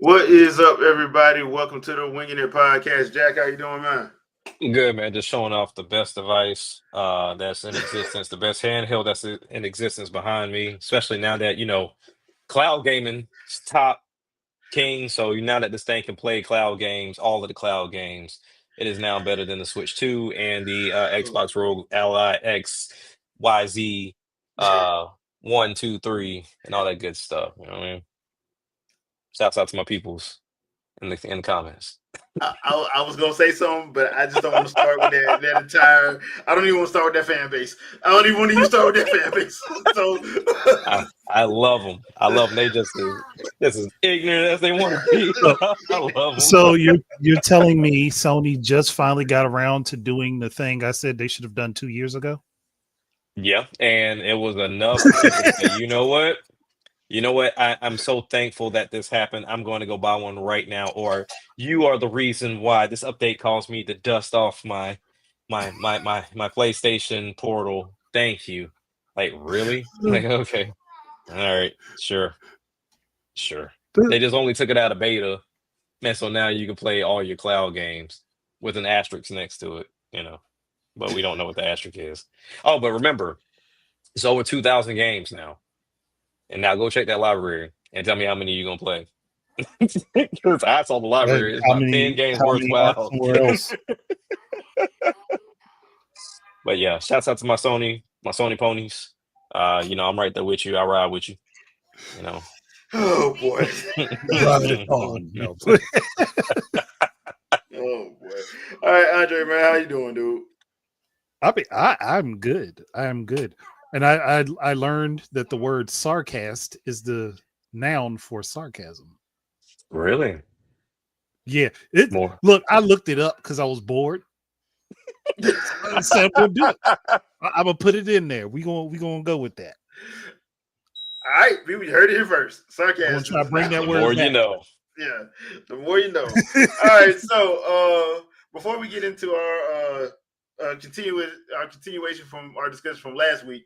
What is up, everybody? Welcome to the Wingin It podcast. Jack, how you doing, man? Good, man. Just showing off the best device that's in existence, the best handheld that's in existence behind me, especially now that, cloud gaming is top king. So now that this thing can play cloud games, all of the cloud games, it is now better than the Switch 2 and the Xbox Rogue Ally X, YZ, uh, 1, 2, 3, and all that good stuff. You know what I mean? Shouts out to my peoples in the comments. I was gonna say something, but I just don't want to start with that entire. I don't even want to start with that fan base. I don't even want to start with that fan base. I love them. I love them. They just as ignorant as they want to be. So, I love them. so you're telling me Sony just finally got around to doing the thing I said they should have done 2 years ago? Yeah, and it was enough for people to say, you know what? You know what? I'm so thankful that this happened. I'm going to go buy one right now. Or you are the reason why this update caused me to dust off my PlayStation portal. Thank you. Like, really? Like, okay. All right, sure. Sure. They just only took it out of beta. And so now you can play all your cloud games with an asterisk next to it. But we don't know what the asterisk is. Oh, but remember, it's over 2,000 games now. And now go check that library and tell me how many you're gonna play. Because I saw the library, it's How about 10 many? games How many are worthwhile. somewhere else? But yeah, shouts out to my Sony ponies. I'm right there with you. I ride with you. You know. Oh boy. Right on. No. Oh boy. All right, Andre, man, how you doing, dude? I'm good. I'm good. And I learned that the word sarcast is the noun for sarcasm. Really? Yeah. More. Look, I looked it up because I was bored. I said, we'll do it. I'm gonna put it in there. We gonna go with that. All right, people, you heard it here first. I'm gonna Sarcasm. try to bring that The word more you back. know. Yeah, the more you know. All right, so before we get into our continuation from our discussion from last week,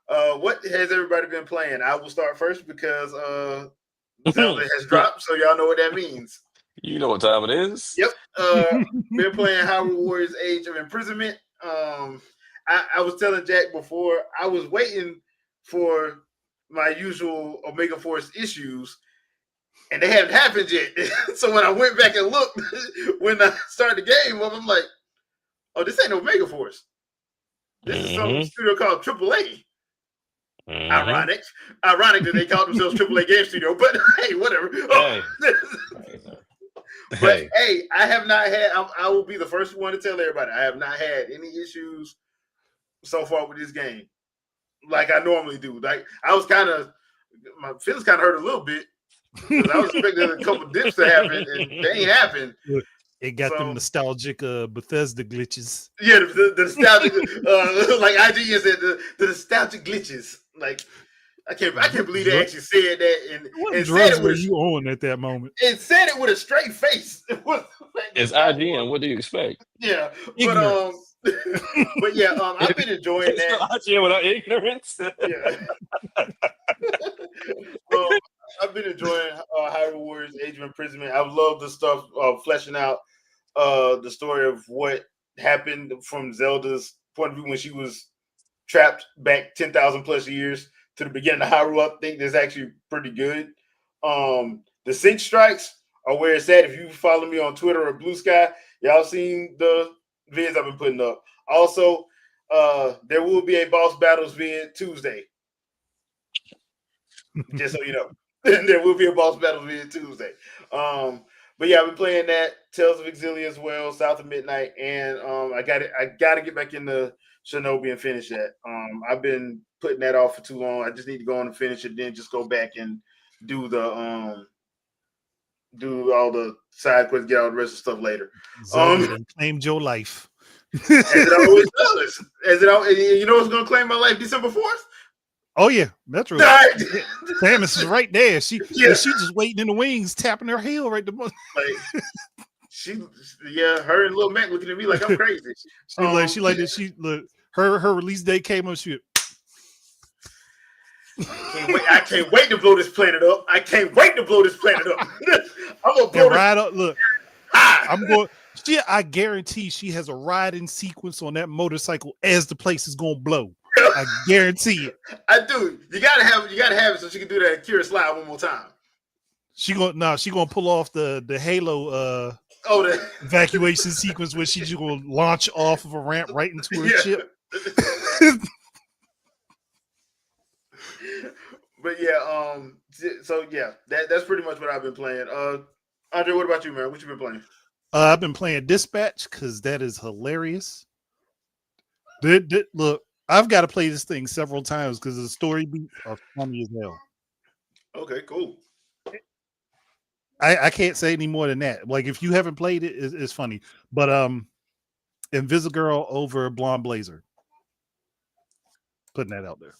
what has everybody been playing? I will start first because Zelda has dropped, so y'all know what that means. You know what time it is. Yep. Been playing Hyrule Warriors Age of Imprisonment. I was telling Jack before, I was waiting for my usual Omega Force issues, and they haven't happened yet. So when I went back and looked, when I started the game, I'm like, oh, this ain't Omega Force. This is some studio called AAA. Ironic that they call themselves AAA Game Studio, but hey, whatever. Hey. But hey, I have not had. I will be the first one to tell everybody I have not had any issues so far with this game, like I normally do. Like I was my feelings kind of hurt a little bit because I was expecting a couple dips to happen, and they ain't happened. It got them nostalgic Bethesda glitches. Yeah, the nostalgic, like IGN said, the nostalgic glitches. Like I can't believe they actually said that and said it were you on at that moment? And said it with a straight face. It's IGN. What do you expect? Yeah, but yeah, I've been enjoying that. IGN without ignorance. Yeah. I've been enjoying Hyrule Warriors Age of Imprisonment. I've loved the stuff fleshing out the story of what happened from Zelda's point of view when she was trapped back 10,000 plus years to the beginning of Hyrule. I think that's actually pretty good. The sync strikes are where it's at. If you follow me on Twitter or Blue Sky, y'all seen the vids I've been putting up. Also, there will be a boss battles vid Tuesday. Just so you know. There will be a boss battles vid Tuesday. But yeah, I've been playing that, Tales of Exilia as well, South of Midnight, and I gotta get back into Shinobi and finish that. I've been putting that off for too long. I just need to go on and finish it, then just go back and do all the side quests, get all the rest of the stuff later. Zelda claimed your life. As it always does. You know what's gonna claim my life December 4th? Oh yeah, that's right. Samus is right there. She just waiting in the wings, tapping her heel right there. Her and Lil Mac looking at me like I'm crazy. Her release date came up. I can't wait to blow this planet up. I'm gonna And blow ride up. Look, Ah! I'm going. I guarantee she has a riding sequence on that motorcycle as the place is gonna blow. I guarantee it. I do. You gotta have it so she can do that Kira slide one more time. She gonna pull off the Halo evacuation sequence where she's gonna launch off of a ramp right into her ship. But yeah, so yeah, that's pretty much what I've been playing. Andre, what about you, man? What you been playing? I've been playing Dispatch because that is hilarious. Look, I've got to play this thing several times because the story beats are funny as hell. Okay, cool. I can't say any more than that. Like if you haven't played it, it's funny. But Invisigirl over Blonde Blazer. Putting that out there.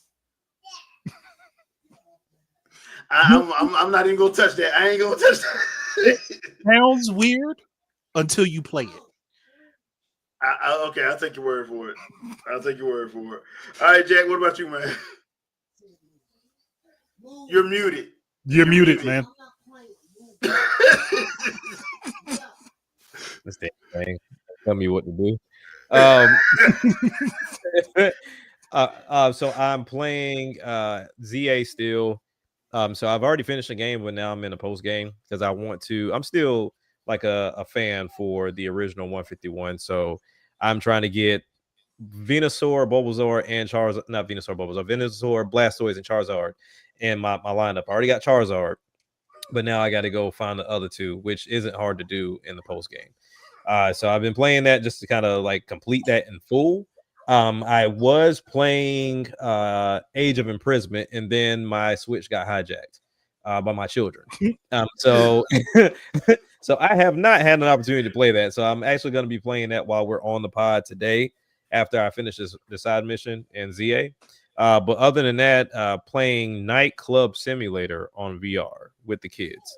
I'm not even gonna touch that. I ain't gonna touch that. It sounds weird until you play it. Okay, I'll take your word for it. All right, Jack, what about you, man? You're muted. You're muted, man. This damn thing. Tell me what to do. So I'm playing ZA still. So I've already finished the game, but now I'm in a post game because I want to. I'm still like a fan for the original 151. So I'm trying to get Venusaur, Bulbasaur, and Charizard. Not Venusaur, Bulbasaur, Venusaur, Blastoise, and Charizard in my lineup. I already got Charizard, but now I got to go find the other two, which isn't hard to do in the post game. So I've been playing that just to kind of like complete that in full. I was playing Age of Imprisonment, and then my Switch got hijacked by my children. So I have not had an opportunity to play that. So I'm actually going to be playing that while we're on the pod today after I finish this side mission in ZA. But other than that, playing Nightclub Simulator on VR with the kids.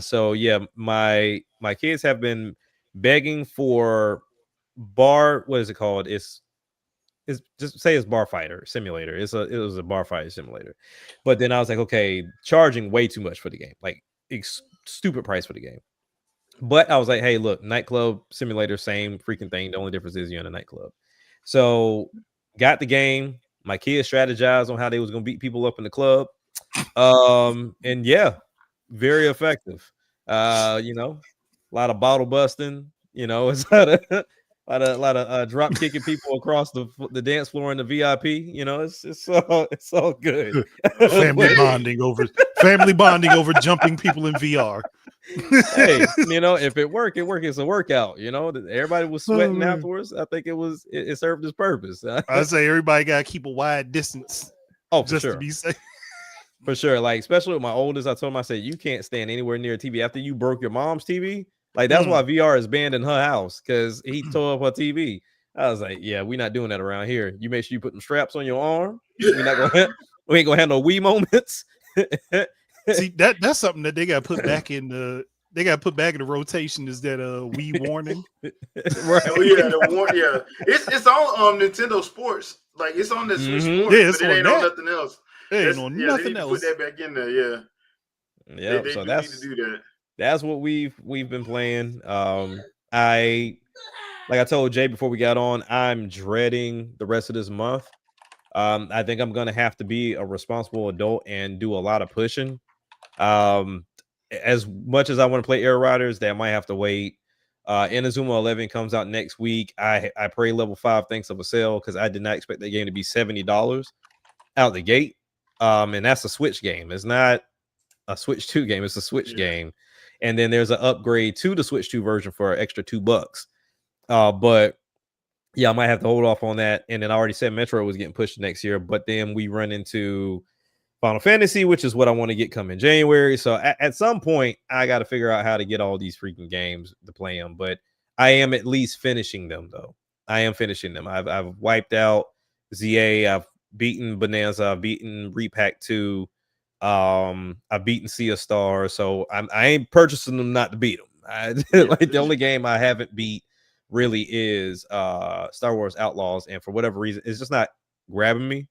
So yeah, my kids have been begging for what is it called? It's just say it's Bar Fighter Simulator. It was a Bar Fighter Simulator. But then I was like, okay, charging way too much for the game, like stupid price for the game. But I was like, hey, look, Nightclub Simulator, same freaking thing. The only difference is you're in a nightclub. So got the game. My kids strategized on how they was gonna beat people up in the club. And yeah, very effective. A lot of bottle busting. It's a lot of drop kicking people across the dance floor in the VIP. It's all good. Family bonding over jumping people in VR. Hey, if it worked, it's a workout. Everybody was sweating afterwards. I think it served its purpose. I say everybody got to keep a wide distance. Oh, for just sure. To be safe. For sure. Like, especially with my oldest, I told him, I said, you can't stand anywhere near a TV after you broke your mom's TV. Like, that's why VR is banned in her house, because he tore up her TV. I was like, yeah, we're not doing that around here. You make sure you put them straps on your arm. We ain't gonna have no Wii moments. See, that's something that they got to put back in the rotation, is that Wii warning. Right. Oh yeah, yeah. It's on Nintendo Sports. Like, it's on the Switch Sports, yeah, but it ain't on nothing else. It ain't on nothing else. Put that back in there, yeah. Yeah, they so need to do that. That's what we've been playing. Like I told Jay before we got on, I'm dreading the rest of this month. I think I'm gonna have to be a responsible adult and do a lot of pushing. As much as I want to play Air Riders, that might have to wait. Inazuma 11 comes out next week. I pray level 5 thanks of a sale, because I did not expect that game to be $70 out the gate. And that's a Switch game. It's not a Switch 2 game. It's a Switch game. And then there's an upgrade to the Switch 2 version for an extra $2. But yeah, I might have to hold off on that. And then I already said Metro was getting pushed next year, but then we run into Final Fantasy, which is what I want to get come in January. So at some point, I got to figure out how to get all these freaking games to play them. But I am at least finishing them, though. I am finishing them. I've wiped out ZA. I've beaten Bonanza. I've beaten Repack 2. I've beaten Sea of Stars. So I ain't purchasing them not to beat them. Like, the only game I haven't beat really is Star Wars Outlaws. And for whatever reason, it's just not grabbing me,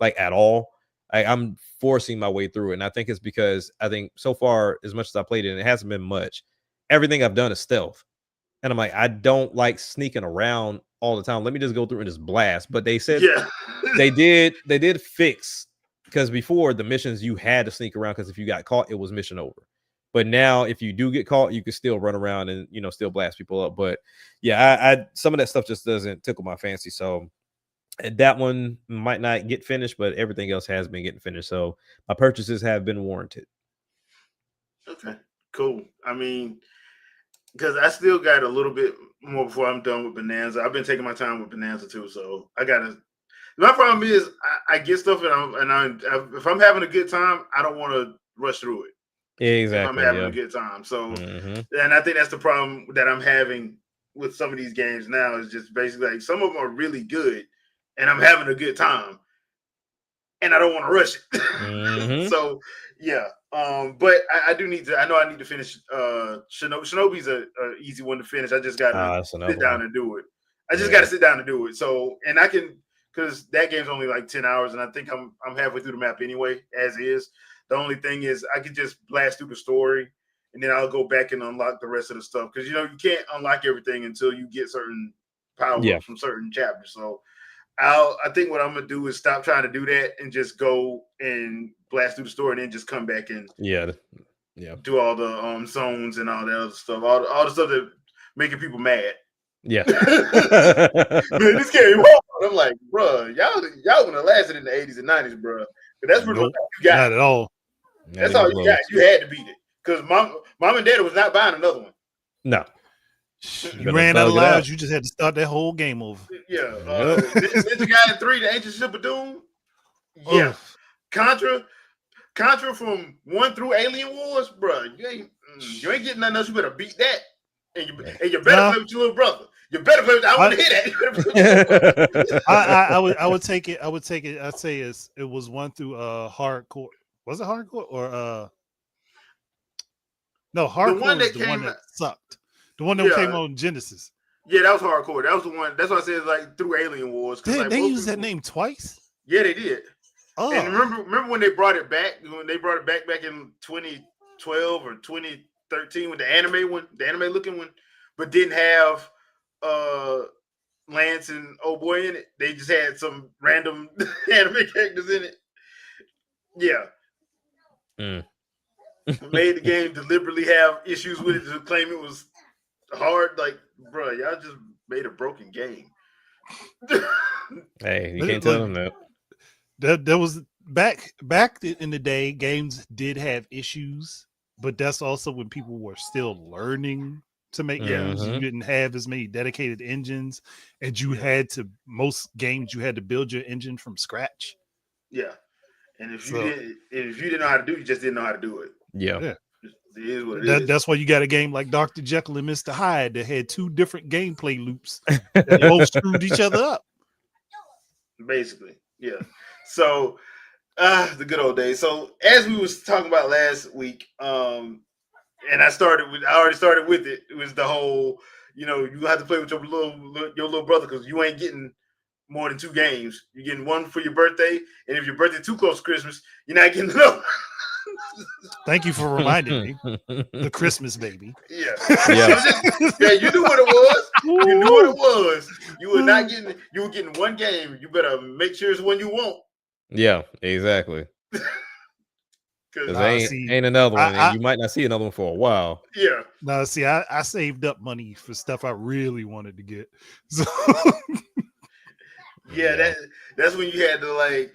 like, at all. I'm forcing my way through it. And I think it's because I think so far, as much as I played it, and it hasn't been much, everything I've done is stealth. And I'm like, I don't like sneaking around all the time. Let me just go through and just blast. But they said Yeah. they did fix, because before the missions you had to sneak around, because if you got caught, it was mission over. But now if you do get caught, you can still run around and still blast people up. But yeah, I some of that stuff just doesn't tickle my fancy. So that one might not get finished, but everything else has been getting finished. So my purchases have been warranted. Okay, cool. I mean, because I still got a little bit more before I'm done with Bonanza. I've been taking my time with Bonanza too, so I gotta. My problem is I get stuff if I'm having a good time, I don't want to rush through it. If I'm Exactly. having Yeah. a good time, so Mhm. and I think that's the problem that I'm having with some of these games now is just basically like some of them are really good, and I'm having a good time, and I don't want to rush it. Mhm. So yeah, but I do need to. I know I need to finish. Shinobi's a easy one to finish. I just gotta That's sit another down one. and do it. I just Yeah. gotta sit down and do it. So and I can because that game's only like 10 hours, and I think I'm halfway through the map anyway, as is. The only thing is I could just blast through the story, and then I'll go back and unlock the rest of the stuff because you can't unlock everything until you get certain power Yeah. ups from certain chapters. So I think what I'm gonna do is stop trying to do that and just go and blast through the story and then just come back and Yeah. Yeah. do all the zones and all that other stuff, all the stuff that making people mad. Yeah. Man, this game hard. I'm like, bro, y'all gonna last it in the 80s and 90s, bro. That's pretty much Nope, all you got. not at all. That's Not all even you got. close. You had to beat it because mom and dad was not buying another one. No. You Better ran out of thug it out. lives. You just had to start that whole game over. Yeah, Yep. Ninja Gaiden 3, The Ancient Ship of Doom. Yeah, Ugh. Contra from 1 through Alien Wars, bro. You ain't getting nothing else. You better beat that, and you better play with your little brother. You better play with. I want to hear that. You better play with your little brother. I would take it. I'd say it was 1 through hardcore. Was it hardcore or no? The Hardcore one was that the one came, that sucked. The one that yeah, came on Genesis. yeah, that was hardcore. That was the one. That's why I said it's like through Alien Wars because like They most used that people, name twice. yeah, they did. Oh, And remember when they brought it back? When they brought it back in 2012 or 2013 with the anime one, the anime looking one, but didn't have Lance and oh boy in it. They just had some random anime characters in it. Yeah. Mm. Made the game deliberately have issues with it to claim it was hard. Like, bro, y'all just made a broken game. Hey, you can't tell them that. There was back in the day, games did have issues, but that's also when people were still learning to make games. You Mhm. didn't have as many dedicated engines, and you had to most games you had to build your engine from scratch. Yeah. And if you So didn't know how to do it, you just didn't know how to do it. Yeah. yeah, It is what it is. that's why you got a game like Dr. Jekyll and Mr. Hyde that had 2 different gameplay loops that both screwed each other up. Basically. Yeah. So the good old days. So as we was talking about last week, and I already started with it. It was the whole, you have to play with your little brother because you ain't getting more than 2 games. You're getting one for your birthday, and if your birthday too close to Christmas, you're not getting another. Thank you for reminding me. The Christmas baby. Yeah. Yeah. Yeah, you knew what it was. You knew what it was. You were getting one game. You better make sure it's one you want. Yeah, exactly. Because ain't another one, and you might not see another one for a while. Yeah. No, see, I saved up money for stuff I really wanted to get. So yeah, that's when you had to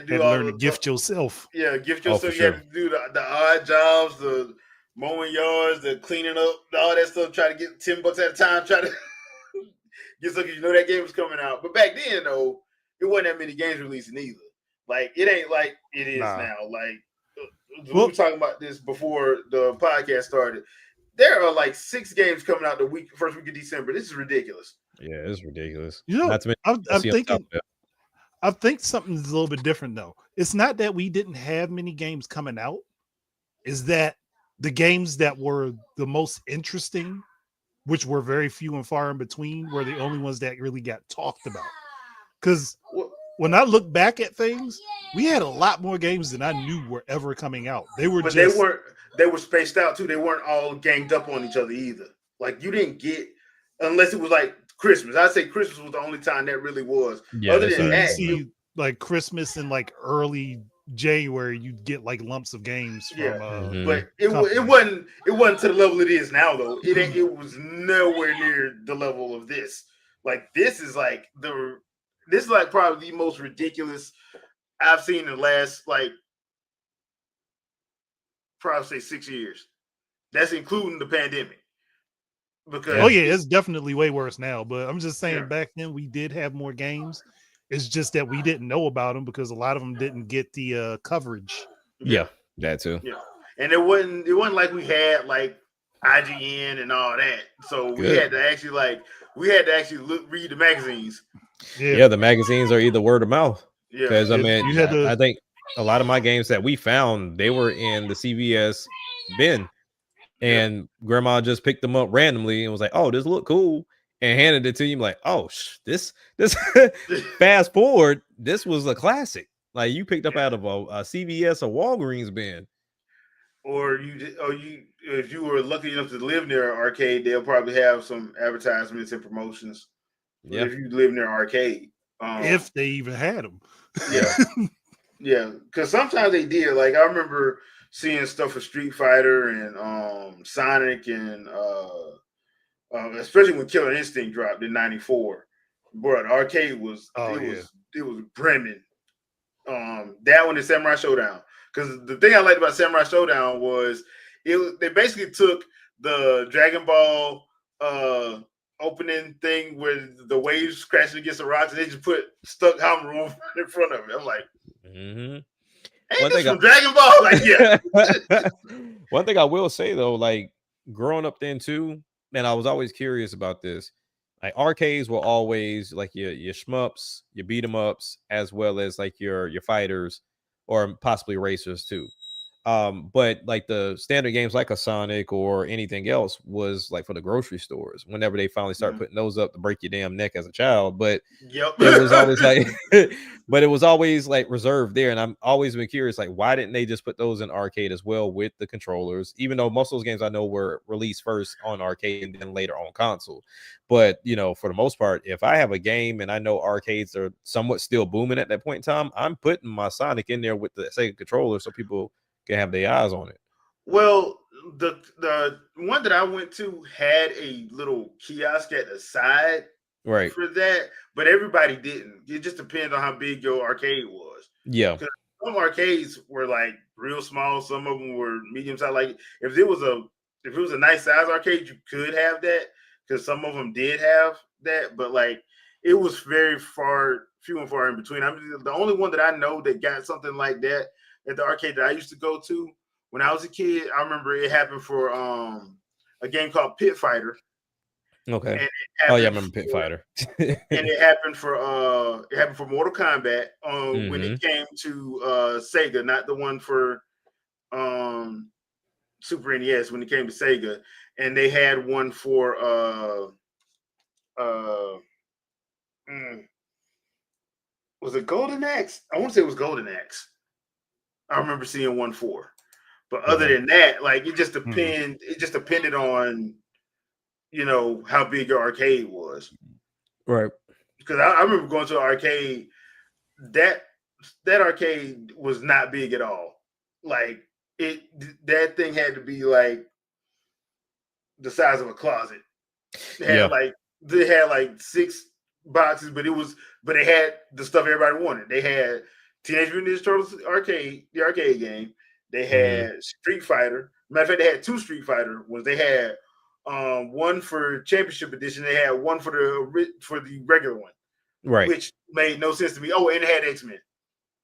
do all learn to gift yourself. Yeah, gift Oh, yourself. for You had sure. to do the odd jobs, the mowing yards, the cleaning up, all that stuff. Try to get $10 at a time. Try to get something. That game was coming out. But back then, though, it wasn't that many games releasing either. Like it ain't like it is now. Like we were talking about this before the podcast started. There are like 6 games coming out the first week of December. This is ridiculous. Yeah, it's ridiculous. I think something's a little bit different though. It's not that we didn't have many games coming out. Is that the games that were the most interesting, which were very few and far in between, were the only ones that really got talked about. Because when I look back at things, we had a lot more games than I knew were ever coming out. They were But just they were spaced out too. They weren't all ganged up on each other either. Like you didn't get unless it was like Christmas. I'd say Christmas was the only time that really was. Yeah, Other that's than yeah, you that, see like Christmas and like early January, you'd get like lumps of games yeah. from But companies. it wasn't to the level it is now though. It was nowhere near the level of this. Like this is like probably the most ridiculous I've seen in the last like probably say 6 years. That's including the pandemic. Oh Because yeah, it's definitely way worse now. But I'm just saying, yeah, back then we did have more games. It's just that we didn't know about them because a lot of them didn't get the coverage. yeah, yeah, that too. yeah. And it wasn't like we had like IGN and all that. So Good. we had to actually read the magazines. Yeah, Yeah, the magazines are either word of mouth Yeah. because I mean, you had to. I think a lot of my games that we found they were in the CVS bin, Yeah. and Grandma just picked them up randomly and was like, "Oh, this look cool," and handed it to you. Like, "Oh, this." Fast forward, this was a classic. Like you picked up out of a CVS or Walgreens bin. Or you if you were lucky enough to live near an arcade, they'll probably have some advertisements and promotions. Yeah, If you live near an arcade. If they even had them. Yeah. Yeah, because sometimes they did. Like I remember seeing stuff for Street Fighter and Sonic and especially when Killer Instinct dropped in '94. Bro, the arcade was Oh yeah. it was brimming. That one is Samurai Showdown. Because the thing I liked about Samurai Showdown was they basically took the Dragon Ball opening thing where the waves crashing against the rocks and they just put stuck Hamaru in front of it. I'm like, ain't One this thing from Dragon Ball? Like, yeah. one thing I will say though, like growing up then too, and I was always curious about this. Like arcades were always like your shmups, your beat 'em ups, as well as like your fighters or possibly racers too. But like the standard games like a Sonic or anything else was like for the grocery stores whenever they finally start Mhm. putting those up to break your damn neck as a child. But Yep. it was always like but it was always like reserved there, and I'm always been curious like why didn't they just put those in arcade as well with the controllers, even though most of those games I know were released first on arcade and then later on console. But you know, for the most part, if I have a game and I know arcades are somewhat still booming at that point in time, I'm putting my Sonic in there with the Sega controller so people can have their eyes on it. Well, the one that I went to had a little kiosk at the side Right. for that, but everybody didn't. It just depends on how big your arcade was. Yeah. Because some arcades were like real small, some of them were medium size. Like if it was a nice size arcade, you could have that because some of them did have that, but like it was very few and far in between. I mean, the only one that I know that got something like that at the arcade that I used to go to when I was a kid, I remember it happened for a game called Pit Fighter, Okay. and it Oh yeah, I happened remember Pit for Fighter. and it happened for Mortal Kombat when it came to Sega, not the one for um Super NES when it came to Sega, and they had one for uh mm, was it Golden Axe? I want to say it was Golden Axe. I remember seeing one for. But other Okay. than that, like it just Mhm. depended on how big your arcade was. Right. Because I remember going to an arcade that that arcade was not big at all. Like it that thing had to be like the size of a closet. It Yeah. had like they had like 6 boxes, but it had the stuff everybody wanted. They had Teenage Mutant Ninja Turtles arcade, the arcade game. They had Street Fighter. Matter of fact, they had 2 Street Fighter ones. They had one for Championship Edition. They had one for the regular one, Right. which made no sense to me. Oh, and it had X Men,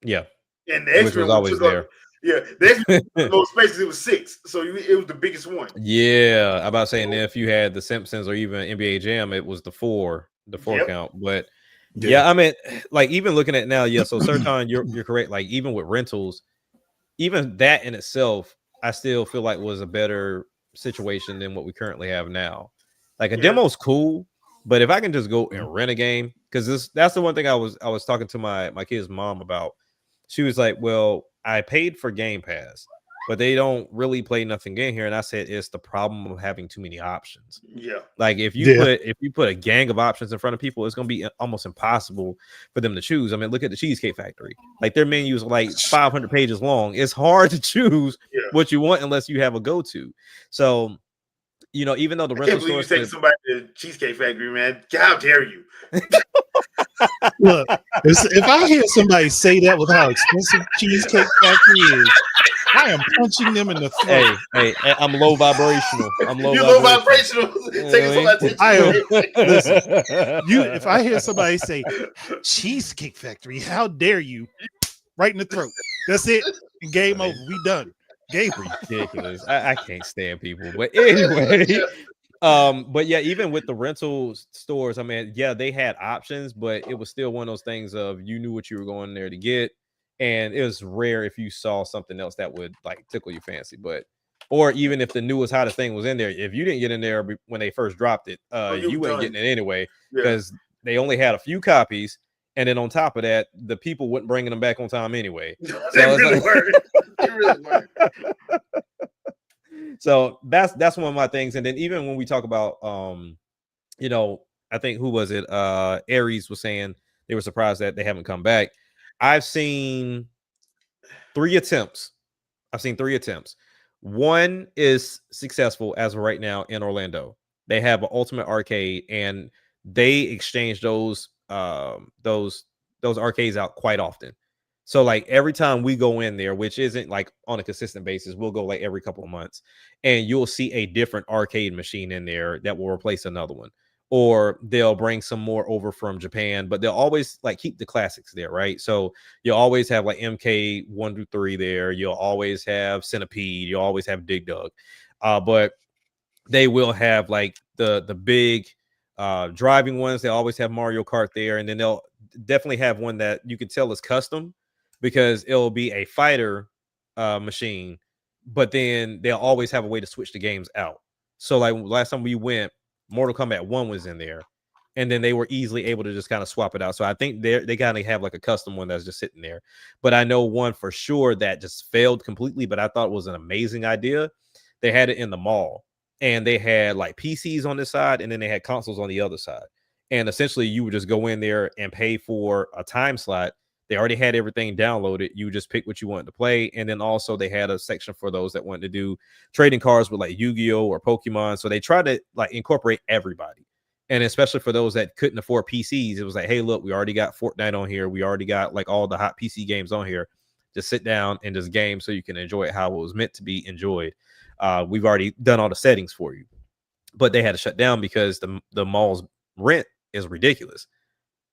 Yeah. and the X Which was Men one always took up. there. Yeah, the X Men took most spaces. It was 6, so it was the biggest one. Yeah, I'm about saying So, if you had the Simpsons or even NBA Jam, it was the four yep. count. But yeah, I mean, like even looking at it now, yeah. So Sertan, you're correct. Like even with rentals, even that in itself, I still feel like was a better situation than what we currently have now. Like a Yeah. demo's cool, But if I can just go and rent a game, because that's the one thing I was talking to my kid's mom about. She was like, "Well, I paid for Game Pass, but they don't really play nothing in here." And I said, "It's the problem of having too many options. Yeah. Like if you put a gang of options in front of people, it's gonna be almost impossible for them to choose. I mean, look at the Cheesecake Factory. Like their menus are like 500 pages long. It's hard to choose what you want unless you have a go-to. So, even though the I rental can't believe you stores take somebody to the Cheesecake Factory, man. How dare you? Look, if I hear somebody say that with how expensive Cheesecake Factory is, I am punching them in the throat. Hey, I'm low vibrational. You're low vibrational. Taking somebody to Listen. If I hear somebody say Cheesecake Factory, how dare you? Right in the throat. That's it. Game over. We done. Game ridiculous. I can't stand people. But anyway, but yeah, even with the rental stores, I mean, yeah, they had options, but it was still one of those things of you knew what you were going there to get, and it was rare if you saw something else that would like tickle your fancy. But or even if the newest hottest thing was in there, if you didn't get in there when they first dropped it, you weren't getting it anyway because they only had a few copies. And then on top of that, the people wouldn't bringing them back on time anyway. They really weren't. They really weren't. So that's one of my things. And then even when we talk about I think who was it? Aries was saying they were surprised that they haven't come back. I've seen 3 attempts. One is successful as of right now in Orlando. They have an Ultimate Arcade, and they exchange those arcades out quite often. So like every time we go in there, which isn't like on a consistent basis, we'll go like every couple of months, and you'll see a different arcade machine in there that will replace another one, or they'll bring some more over from Japan, but they'll always like keep the classics there, right? So you'll always have like MK 1 through 3 there. You'll always have Centipede. You'll always have Dig Dug, but they will have like the big driving ones. They always have Mario Kart there, and then they'll definitely have one that you can tell is custom because it'll be a fighter machine, but then they'll always have a way to switch the games out. So like last time we went, Mortal Kombat 1 was in there, and then they were easily able to just kind of swap it out. So I think they kind of have like a custom one that's just sitting there. But I know one for sure that just failed completely, but I thought it was an amazing idea. They had it in the mall, and they had like PCs on this side, and then they had consoles on the other side. And essentially you would just go in there and pay for a time slot. They already had everything downloaded. You just pick what you wanted to play. And then also they had a section for those that wanted to do trading cards with like Yu-Gi-Oh or Pokemon. So they tried to like incorporate everybody. And especially for those that couldn't afford PCs, it was like, hey, look, we already got Fortnite on here. We already got like all the hot PC games on here. Just sit down and just game so you can enjoy it how it was meant to be enjoyed. We've already done all the settings for you. But they had to shut down because the mall's rent is ridiculous.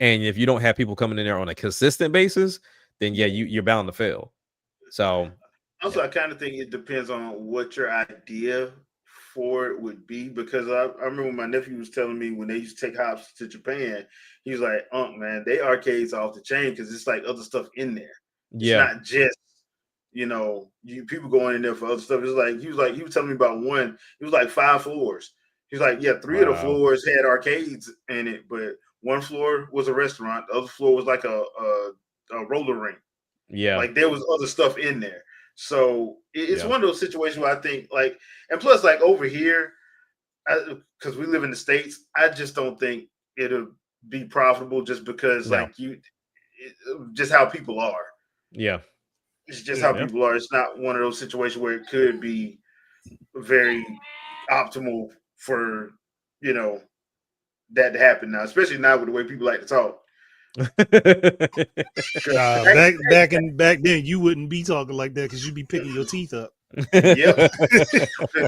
And if you don't have people coming in there on a consistent basis, then yeah, you're bound to fail. So also, I kind of think it depends on what your idea for it would be, because I remember my nephew was telling me when they used to take hops to Japan, he was like, man, they arcades are off the chain because it's like other stuff in there. It's not just people going in there for other stuff. It's like he was telling me about one. It was like 5 floors. He was like, yeah, 3 of the floors had arcades in it, but one floor was a restaurant. The other floor was like a roller rink. Yeah. Like there was other stuff in there. So it's one of those situations where I think like, and plus like over here, because we live in the States, I just don't think it'll be profitable just because just how people are. Yeah. It's just how people are. It's not one of those situations where it could be very optimal for, that to happen now, especially now with the way people like to talk. Back then, you wouldn't be talking like that because you'd be picking your teeth up. Yep.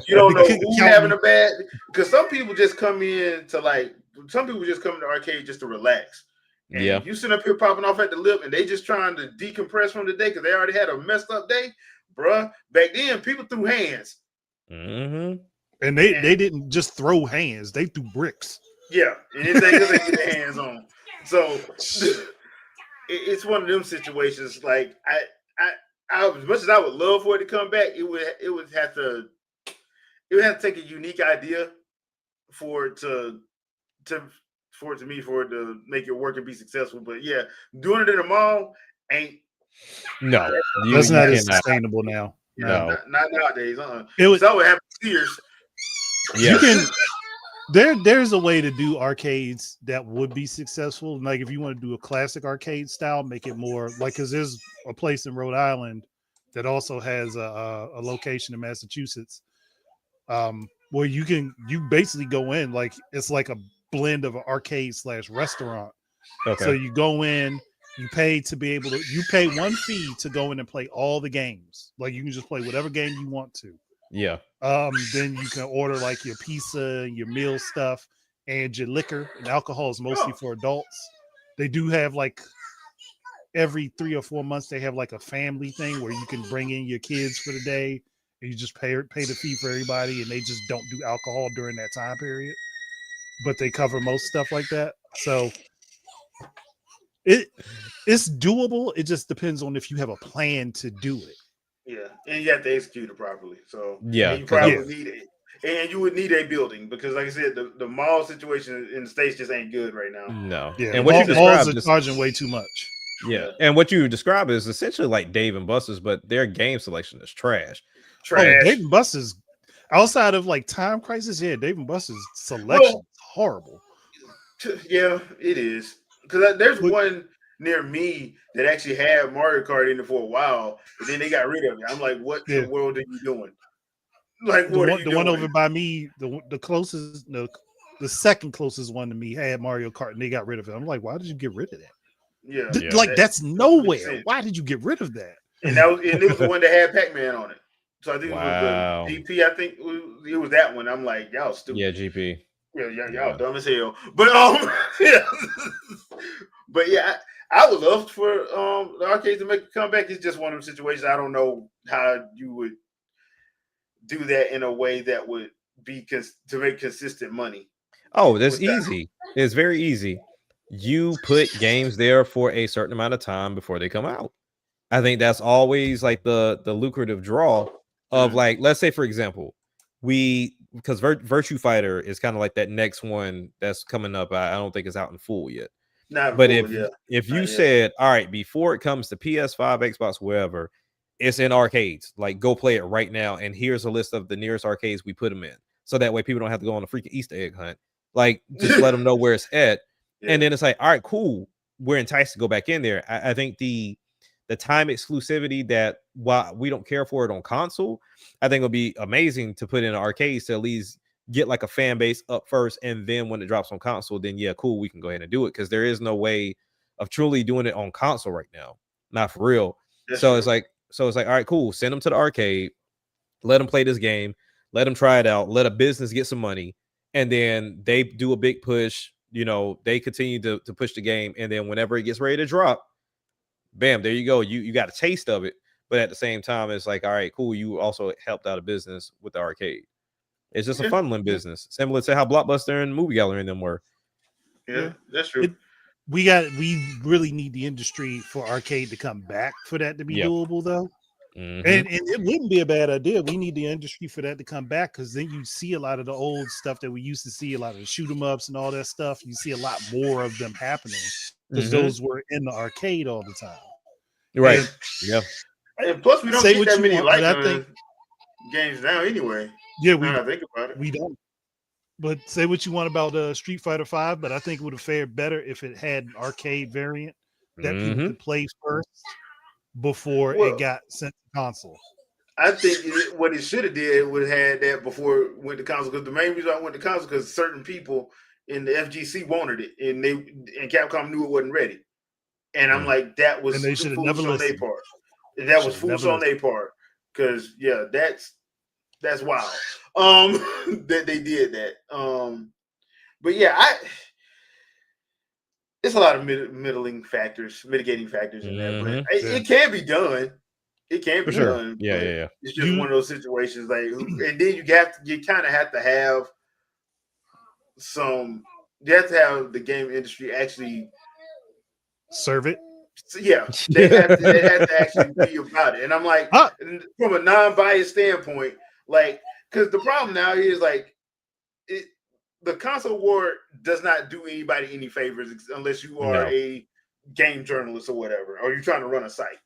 You don't know who's having a bad. Because some people just come in to some people just come to the arcade just to relax. And you sit up here popping off at the lip, and they just trying to decompress from the day because they already had a messed up day, bruh. Back then, people threw hands. Mm-hmm. And they didn't just throw hands; they threw bricks. Yeah, anything that they get their hands on. So it's one of them situations. Like I as much as I would love for it to come back, it would have to take a unique idea for it to for it to make it work and be successful. But yeah, doing it in a mall ain't. No, That's not as cannot. sustainable now. No. Not nowadays. It was. So what happened to Sears? Yeah. You can. There's a way to do arcades that would be successful. Like if you want to do a classic arcade style, make it more like because there's a place in Rhode Island that also has a location in Massachusetts, where you basically go in like it's like a blend of an arcade / restaurant. Okay. So you go in, you pay one fee to go in and play all the games. Like you can just play whatever game you want to. Yeah. Then you can order like your pizza, your meal stuff, and your liquor. And alcohol is mostly for adults. They do have like every 3 or 4 months they have like a family thing where you can bring in your kids for the day and you just pay the fee for everybody, and they just don't do alcohol during that time period. But they cover most stuff like that. So it's doable. It just depends on if you have a plan to do it. Yeah, and you have to execute it properly. So Yeah, and you probably need it, and you would need a building because, like I said, the mall situation in the States just ain't good right now. No. Yeah, And what you malls described are charging way too much. Yeah. And what you describe is essentially like Dave and Buster's, but their game selection is trash. Oh, Dave and Buster's outside of like Time Crisis, yeah, Dave and Buster's selection is horrible. Yeah, it is because there's one near me that actually had Mario Kart in it for a while, but then they got rid of it. I'm like, what in the world are you doing? Like, what are you doing? One over by me, the closest, the second closest one to me had Mario Kart, and they got rid of it. I'm like, why did you get rid of that? Yeah, like that's nowhere. Why did you get rid of that? And it was the one that had Pac-Man on it. So I think it was the GP. I think it was that one. I'm like, y'all stupid. Yeah, GP. Yeah, y'all dumb as hell. But yeah. But yeah, I would love for the arcades to make a comeback. It's just one of them situations. I don't know how you would do that in a way that would be to make consistent money. Oh, that's easy. It's very easy. You put games there for a certain amount of time before they come out. I think that's always like the lucrative draw of like, let's say for example, because Virtue Fighter is kind of like that next one that's coming up. I don't think it's out in full yet. If you said, all right, before it comes to PS5, Xbox, wherever, it's in arcades, like go play it right now, and here's a list of the nearest arcades we put them in, so that way people don't have to go on a freaking Easter egg hunt. Like just let them know where it's at. And then it's like, all right, cool, we're enticed to go back in there. I think the time exclusivity that while we don't care for it on console, I think it'll be amazing to put in arcades to at least get like a fan base up first, and then when it drops on console, then yeah, cool, we can go ahead and do it, because there is no way of truly doing it on console right now, not for real. It's like, all right, cool, send them to the arcade, let them play this game, let them try it out, let a business get some money, and then they do a big push. They continue to push the game, and then whenever it gets ready to drop, bam, there you go. You got a taste of it, but at the same time, it's like, all right, cool, you also helped out a business with the arcade. It's just a funneling business, similar to how Blockbuster and Movie Gallery and them were. Yeah, that's true. We really need the industry for arcade to come back for that to be doable, though. And it wouldn't be a bad idea. We need the industry for that to come back, because then you see a lot of the old stuff that we used to see, a lot of the shoot 'em ups and all that stuff. You see a lot more of them happening because those were in the arcade all the time. Right. And plus, we don't get that many like games now anyway. Yeah, think about it. We don't. But say what you want about Street Fighter 5, but I think it would have fared better if it had an arcade variant that people could play first before it got sent to console. I think what it should have did would have had that before it went to console. Because the main reason I went to console, because certain people in the FGC wanted it, and Capcom knew it wasn't ready. And I'm like, that was foolish on their part. That was foolish on their part. Because that's wild. That they did that. But yeah, it's a lot of mitigating factors in that. But it can be done. It can be done. Yeah. It's just one of those situations, like, and then you kind of have to have you have to have the game industry actually serve it. Yeah, they have to actually be about it. And I'm like, from a non-biased standpoint, like, because the problem now is like, the console war does not do anybody any favors unless you are No. a game journalist or whatever, or you're trying to run a site.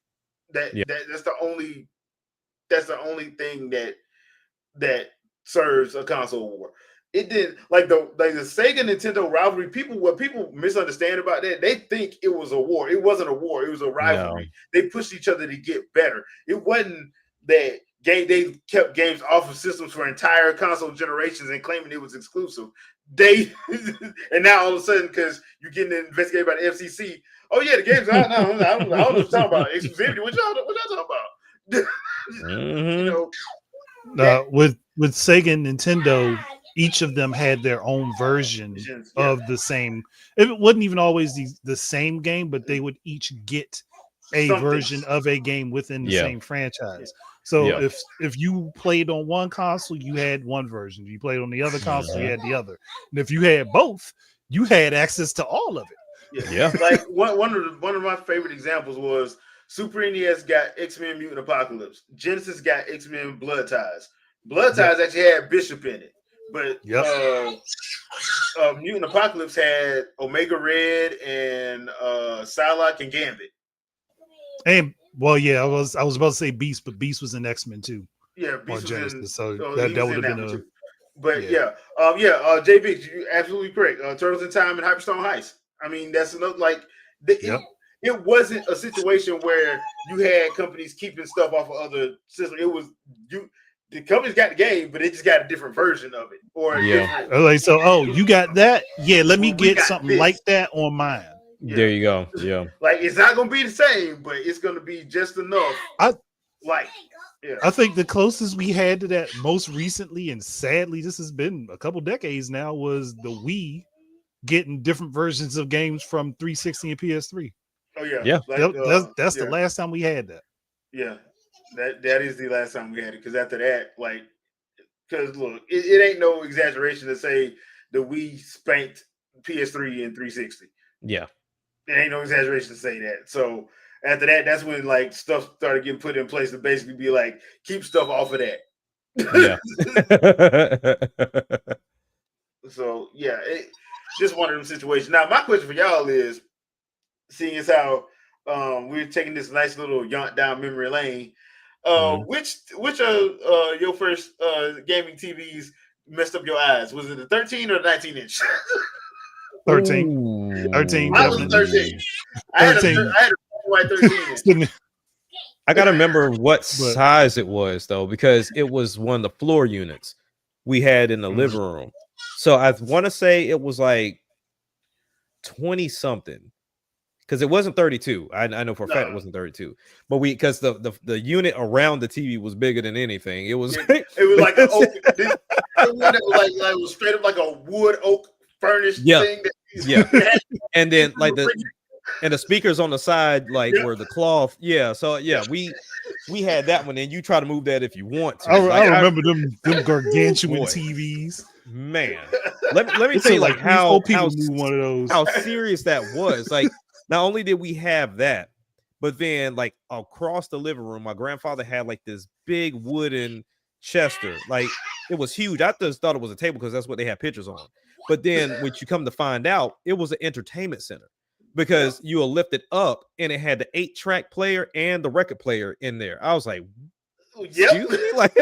Yeah. That's the only thing that serves a console war. It did like the Sega Nintendo rivalry. What people misunderstand about that, they think it was a war. It wasn't a war. It was a rivalry. No. They pushed each other to get better. It wasn't that they kept games off of systems for entire console generations and claiming it was exclusive. They and now all of a sudden, because you're getting investigated by the FCC. Oh yeah, the game's out now. I don't know what you're talking about. Exclusivity. What y'all talking about? Mm-hmm. You know, with Sega and Nintendo, each of them had their own version of the same. It wasn't even always the same game, but they would each get a version of a game within the same franchise. So if you played on one console, you had one version. If you played on the other console, you had the other. And if you had both, you had access to all of it. Yeah. Like one of my favorite examples was Super NES got X-Men Mutant Apocalypse. Genesis got X-Men Blood Ties. Blood Ties actually had Bishop in it. But Mutant Apocalypse had Omega Red and Psylocke and Gambit. And well, yeah, I was about to say Beast, but Beast was in X-Men too. Yeah, Beast was Genesis, in, so that would have been too. But J Biggs, you're absolutely correct. Turtles in Time and Hyperstone Heist. I mean, that's another it wasn't a situation where you had companies keeping stuff off of other systems. It was the companies got the game, but they just got a different version of it. Or like, so you got that? Yeah, let me get something like that on mine. Yeah. There you go. Yeah. Like it's not gonna be the same, but it's gonna be just enough. I think the closest we had to that most recently, and sadly, this has been a couple decades now, was the Wii getting different versions of games from 360 and PS3. Oh yeah, yeah. Like, that's the last time we had that. Yeah, that is the last time we had it. Because after that, like, because look, it ain't no exaggeration to say the Wii spanked PS3 and 360. Yeah, it ain't no exaggeration to say that. So after that, that's when like stuff started getting put in place to basically be like keep stuff off of that. Yeah. So yeah, just one of them situations. Now my question for y'all is, seeing as how we're taking this nice little yaunt down memory lane, which of your first gaming TVs messed up your eyes? Was it the 13 or the 19 inch? 13. 13. I was 13. I had a white 13 inch. I gotta remember what size it was though, because it was one of the floor units we had in the living room. So I want to say it was like 20 something, because it wasn't 32. I know for a fact it wasn't 32, but because the unit around the TV was bigger than anything. It was it was like an oak. It was straight up like a wood oak furnished thing. And then like the speakers on the side, like where the cloth. So we had that one, and you try to move that if you want to. I remember them gargantuan TVs. Man, let me tell you like how move one of those. How serious that was. Like, not only did we have that, but then like across the living room, my grandfather had like this big wooden Chester. Like, it was huge. I just thought it was a table because that's what they had pictures on. But then when you come to find out, it was an entertainment center, because you will lift it up and it had the 8-track player and the record player in there. I was like, excuse me? Like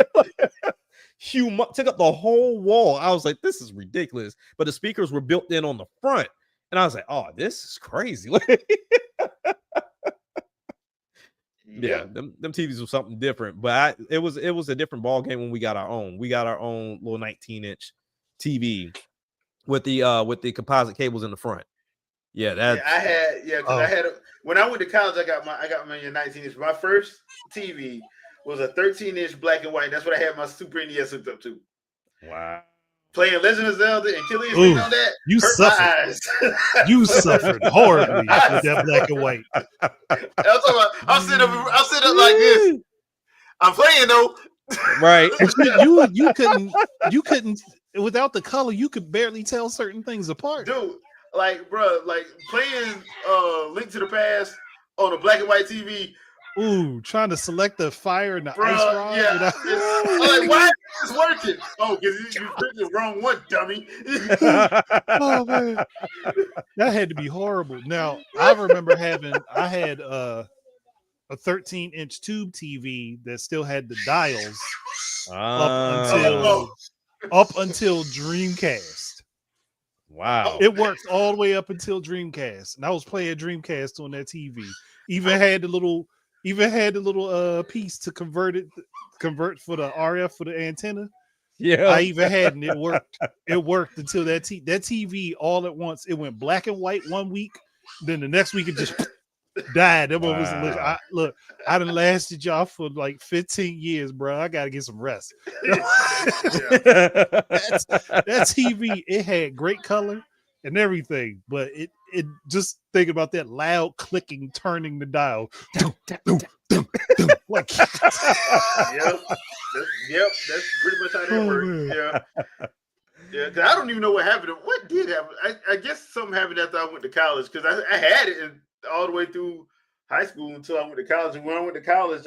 took up the whole wall. I was like, this is ridiculous. But the speakers were built in on the front, and I was like, oh, this is crazy. Yeah, them TVs was something different. But it was a different ball game when we got our own. We got our own little 19-inch TV with the composite cables in the front. Yeah, I had when I went to college, I got my 19-inch. My first TV was a 13-inch black and white. That's what I had my Super NES hooked up to. Wow. Playing Legend of Zelda and Killing Instinct on that. You suffered. You suffered horribly with that black and white. I'm sitting up like this. I'm playing though. Right. You couldn't without the color, you could barely tell certain things apart. Dude, like, bro, like playing Link to the Past on a black and white TV. Ooh, trying to select the fire and the ice rod. Yeah. I'm like, It's working. Oh, because you picked the wrong one, dummy. Oh man, that had to be horrible. Now I remember I had a 13-inch tube TV that still had the dials up Ah, until Dreamcast. wow. It worked all the way up until Dreamcast, and I was playing Dreamcast on that TV. Even had the little piece to convert for the RF for the antenna. Yeah. I even had, and it worked. It worked until that TV all at once. It went black and white one week, then the next week it just died. That was Wow. look. I done lasted y'all for like 15 years, bro. I gotta get some rest. That TV, it had great color and everything, but it just think about that loud clicking, turning the dial. Like, Yep, that's pretty much how that works. Yeah, because I don't even know what happened. What did happen? I guess something happened after I went to college, because I had it all the way through high school until I went to college. And when I went to college,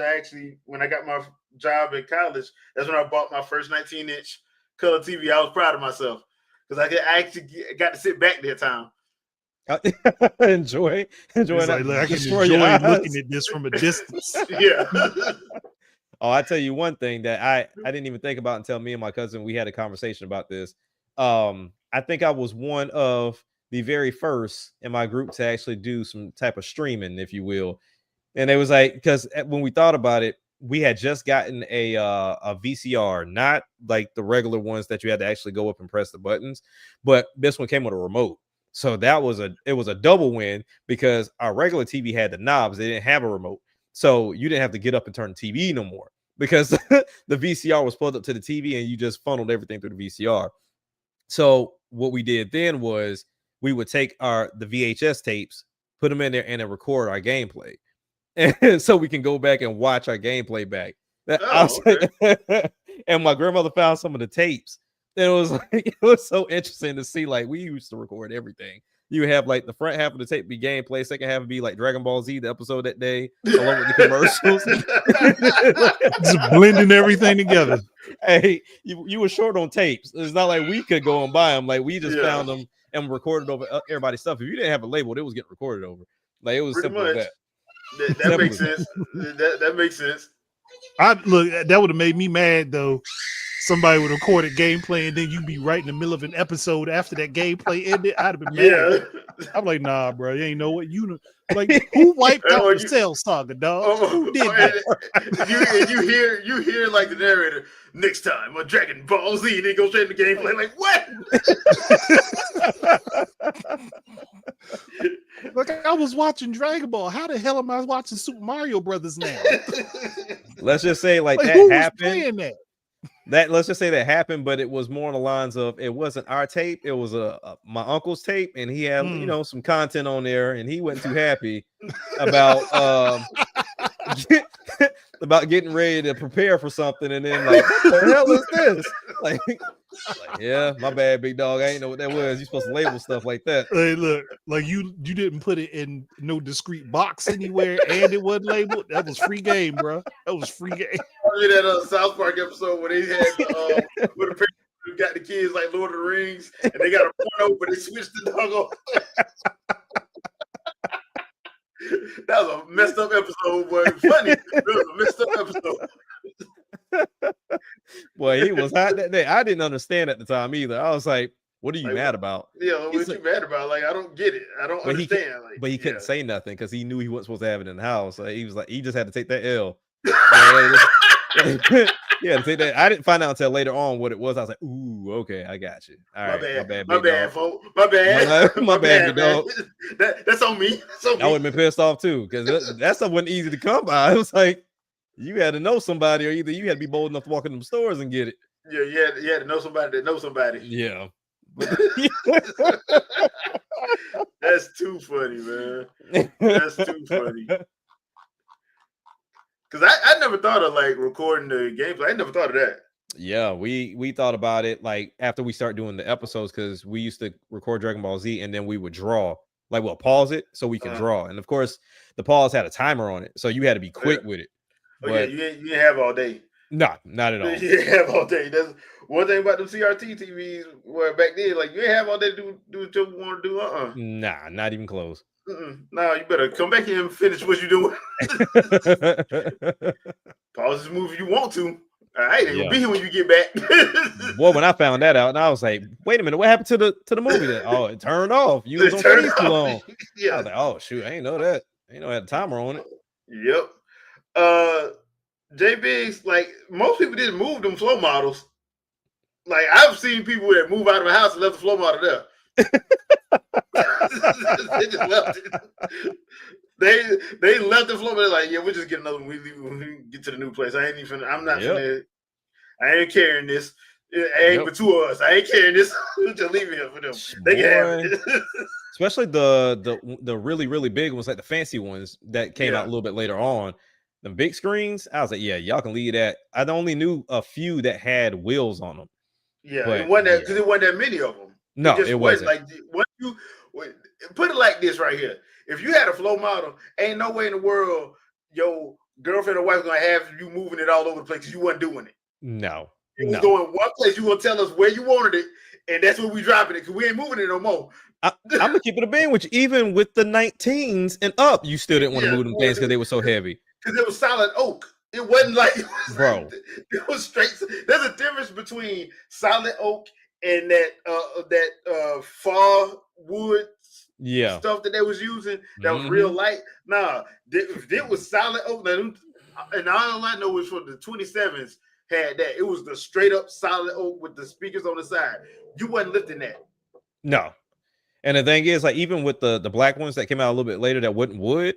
when I got my job in college, that's when I bought my first 19-inch color TV. I was proud of myself because I actually got to sit back that time. enjoy like, look, I can enjoy looking at this from a distance. Yeah. Oh, I tell you one thing that I didn't even think about until me and my cousin, we had a conversation about this. I think I was one of the very first in my group to actually do some type of streaming, if you will. And it was like, because when we thought about it, we had just gotten a VCR, not like the regular ones that you had to actually go up and press the buttons, but this one came with a remote. So it was a double win, because our regular TV had the knobs, they didn't have a remote. So you didn't have to get up and turn the TV no more, because the VCR was plugged up to the TV and you just funneled everything through the VCR. So what we did then was we would take the VHS tapes, put them in there, and then record our gameplay. And so we can go back and watch our gameplay back. And my grandmother found some of the tapes. And it was so interesting to see. Like, we used to record everything. You have like the front half of the tape be gameplay, second half would be like Dragon Ball Z, the episode that day, along with the commercials. Just blending everything together. Hey, you were short on tapes. It's not like we could go and buy them. Like, we just found them and recorded over everybody's stuff. If you didn't have a label, it was getting recorded over. Like, it was pretty simple much. as that. That makes sense. That makes sense. That would have made me mad though. Somebody would record a gameplay and then you'd be right in the middle of an episode after that gameplay ended. I'd have been mad. Yeah. I'm like, nah, bro. You ain't know what like. Who wiped out the Cell Saga, dog? Who did that? You hear like the narrator, next time on Dragon Ball Z, and then go straight to the gameplay. Like, what? Like, I was watching Dragon Ball. How the hell am I watching Super Mario Brothers now? Let's just say like that who happened. was playing that? Let's just say that happened, but it was more on the lines of, it wasn't our tape, it was my uncle's tape, and he had some content on there, and he wasn't too happy about about getting ready to prepare for something, and then like, what the hell is this? Like, yeah, my bad, big dog. I ain't know what that was. You're supposed to label stuff like that. Hey, look, like you didn't put it in no discreet box anywhere, and it wasn't labeled. That was free game, bro. That was free game. I mean, that South Park episode where they had where the parents got the kids like Lord of the Rings, and they got a porno, but they switched the dog on. That was a messed up episode, but funny. It was a messed up episode. Boy, he was hot that day. I didn't understand at the time either. I was like, "What are you mad about?" Yeah, what are you mad about? Like, I don't get it. I don't understand. But he couldn't say nothing because he knew he wasn't supposed to have it in the house. So he was like, he just had to take that L. Yeah, take that. I didn't find out until later on what it was. I was like, "Ooh, okay, I got you." All right, my bad, folks. My bad, dog. That's on me. I would have been pissed off too, because that stuff wasn't easy to come by. It was like, you had to know somebody, or either you had to be bold enough to walk in them stores and get it. Yeah, you had to know somebody that knows somebody. Yeah. That's too funny, man. That's too funny. Because I never thought of like recording the gameplay. I never thought of that. Yeah, we thought about it like after we start doing the episodes, because we used to record Dragon Ball Z and then we would draw. Like, we'll pause it so we can draw. And of course, the pause had a timer on it, so you had to be quick with it. Oh, but, yeah, you didn't have all day. No, not at all. You didn't have all day. That's one thing about them CRT TVs. Where back then, like you ain't have all day to do what you want to do. Nah, not even close. No, you better come back here and finish what you're doing. Pause this movie if you want to. All right, they will be here when you get back. Boy, when I found that out, and I was like, "Wait a minute, what happened to the movie?" That it turned off. You was on TV too long. Yeah. I was like, "Oh shoot, I ain't know that. I ain't know I had a timer on it." Yep. J Biggs, like most people didn't move them flow models. Like I've seen people that move out of a house and left the flow model there. They just left it. They left the floor. They're like, yeah, we'll just get another one. We get to the new place. I ain't even. I'm not finna. I ain't carrying this. It ain't but two of us. I ain't carrying this. We'll just leave it here for them. They can have it. Especially the really really big ones, like the fancy ones that came out a little bit later on. The big screens, I was like, yeah, y'all can leave that. I only knew a few that had wheels on them. Yeah, but, it wasn't that because it wasn't that many of them. No, it wasn't. Like when you put it like this right here. If you had a flow model, ain't no way in the world your girlfriend or wife gonna have you moving it all over the place because you wasn't doing it. No. It was going one place. You gonna tell us where you wanted it, and that's where we dropping it because we ain't moving it no more. I'm gonna keep it a bean, which even with the 19s and up, you still didn't want to move them things because they were so heavy. Because it was solid oak. It wasn't like bro. It was straight. There's a difference between solid oak and that far wood stuff that they was using that was real light. Nah, it was solid oak. And all I know is for the 27s had that. It was the straight up solid oak with the speakers on the side. You wasn't lifting that. No. And the thing is, like, even with the black ones that came out a little bit later that wasn't wood,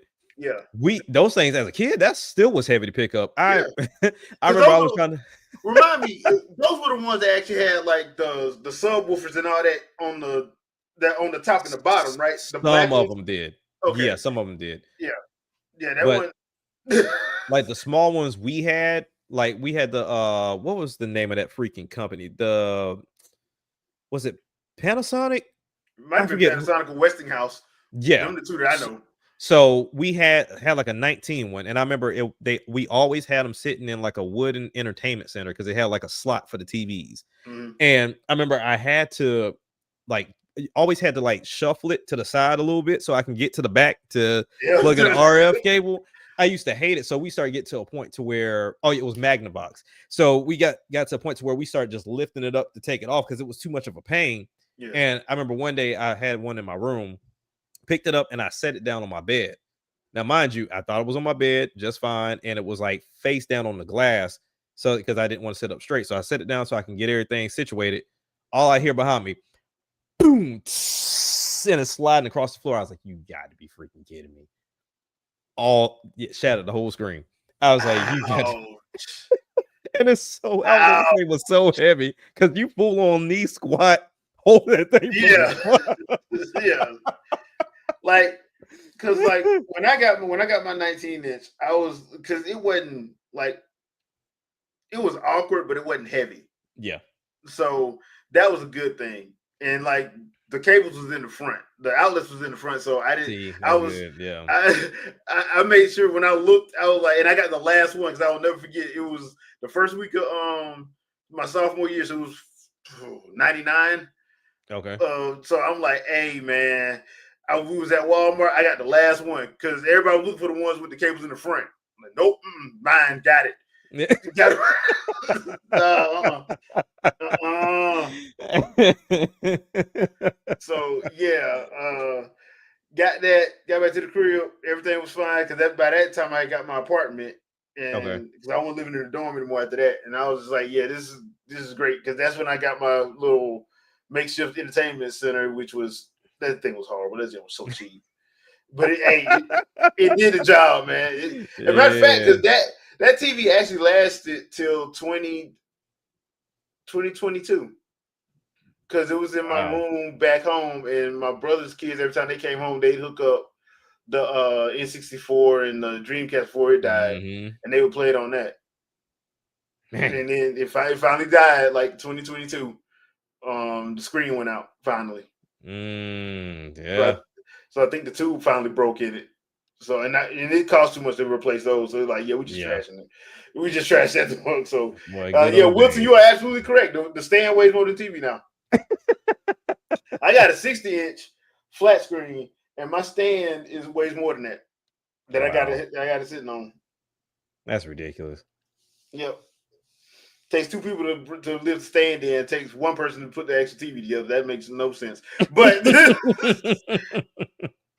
those things as a kid, that still was heavy to pick up. I remember I was trying to remind me, those were the ones that actually had like the subwoofers and all that on the top and the bottom, right? Some of them did. Okay. Yeah, some of them did. Yeah, that one. Like the small ones we had, like we had the what was the name of that freaking company? Was it Panasonic? Might be Panasonic or Westinghouse. Yeah, them the two that I know. So we had like a 19 one, and I remember we always had them sitting in like a wooden entertainment center because they had like a slot for the TVs. And I remember I had to always had to like shuffle it to the side a little bit so I can get to the back to plug in an RF cable. I used to hate it, so we started getting to a point to where it was Magnavox. So we got to a point to where we started just lifting it up to take it off because it was too much of a pain. Yeah. And I remember one day I had one in my room, picked it up, and I set it down on my bed. Now, mind you, I thought it was on my bed just fine, and it was like face down on the glass, so because I didn't want to sit up straight. So I set it down so I can get everything situated. All I hear behind me, boom, tss, and it's sliding across the floor. I was like, "You got to be freaking kidding me!" Shattered the whole screen. I was like, "You got to." And it's so that thing was so heavy because you full on knee squat. Hold that thing. Yeah. Like, cause like when I got my 19-inch, I was because it wasn't like it was awkward, but it wasn't heavy. Yeah. So that was a good thing. And like the cables was in the front, the outlets was in the front. So I didn't. I made sure when I looked, I was like, and I got the last one because I will never forget. It was the first week of my sophomore year, so it was 99. Okay. So I'm like, hey man, we was at Walmart. I got the last one because everybody was looking for the ones with the cables in the front. I'm like, nope, mine got it. Got it. So yeah, got back to the crib. Everything was fine because by that time I got my apartment, and because I wasn't living in the dorm anymore after that. And I was just like, yeah, this is great because that's when I got my little makeshift entertainment center, which was that thing was horrible. That thing was so cheap, but it did the job, man. As a matter of fact, because that TV actually lasted till 2022 because it was in my room back home, and my brother's kids every time they came home, they'd hook up the N64 and the Dreamcast before it died, and they would play it on that. And then it finally died like 2022. The screen went out finally. Yeah. So I think the tube finally broke in it. So and it costs too much to replace those. So like, yeah, we just trashing it. We just trashed that the one. So yeah, Wilson, you are absolutely correct. The stand weighs more than TV now. I got a 60-inch flat screen, and my stand weighs more than that. I got it sitting on. That's ridiculous. Yep. Takes two people to lift the stand in. It takes one person to put the extra TV together. That makes no sense. But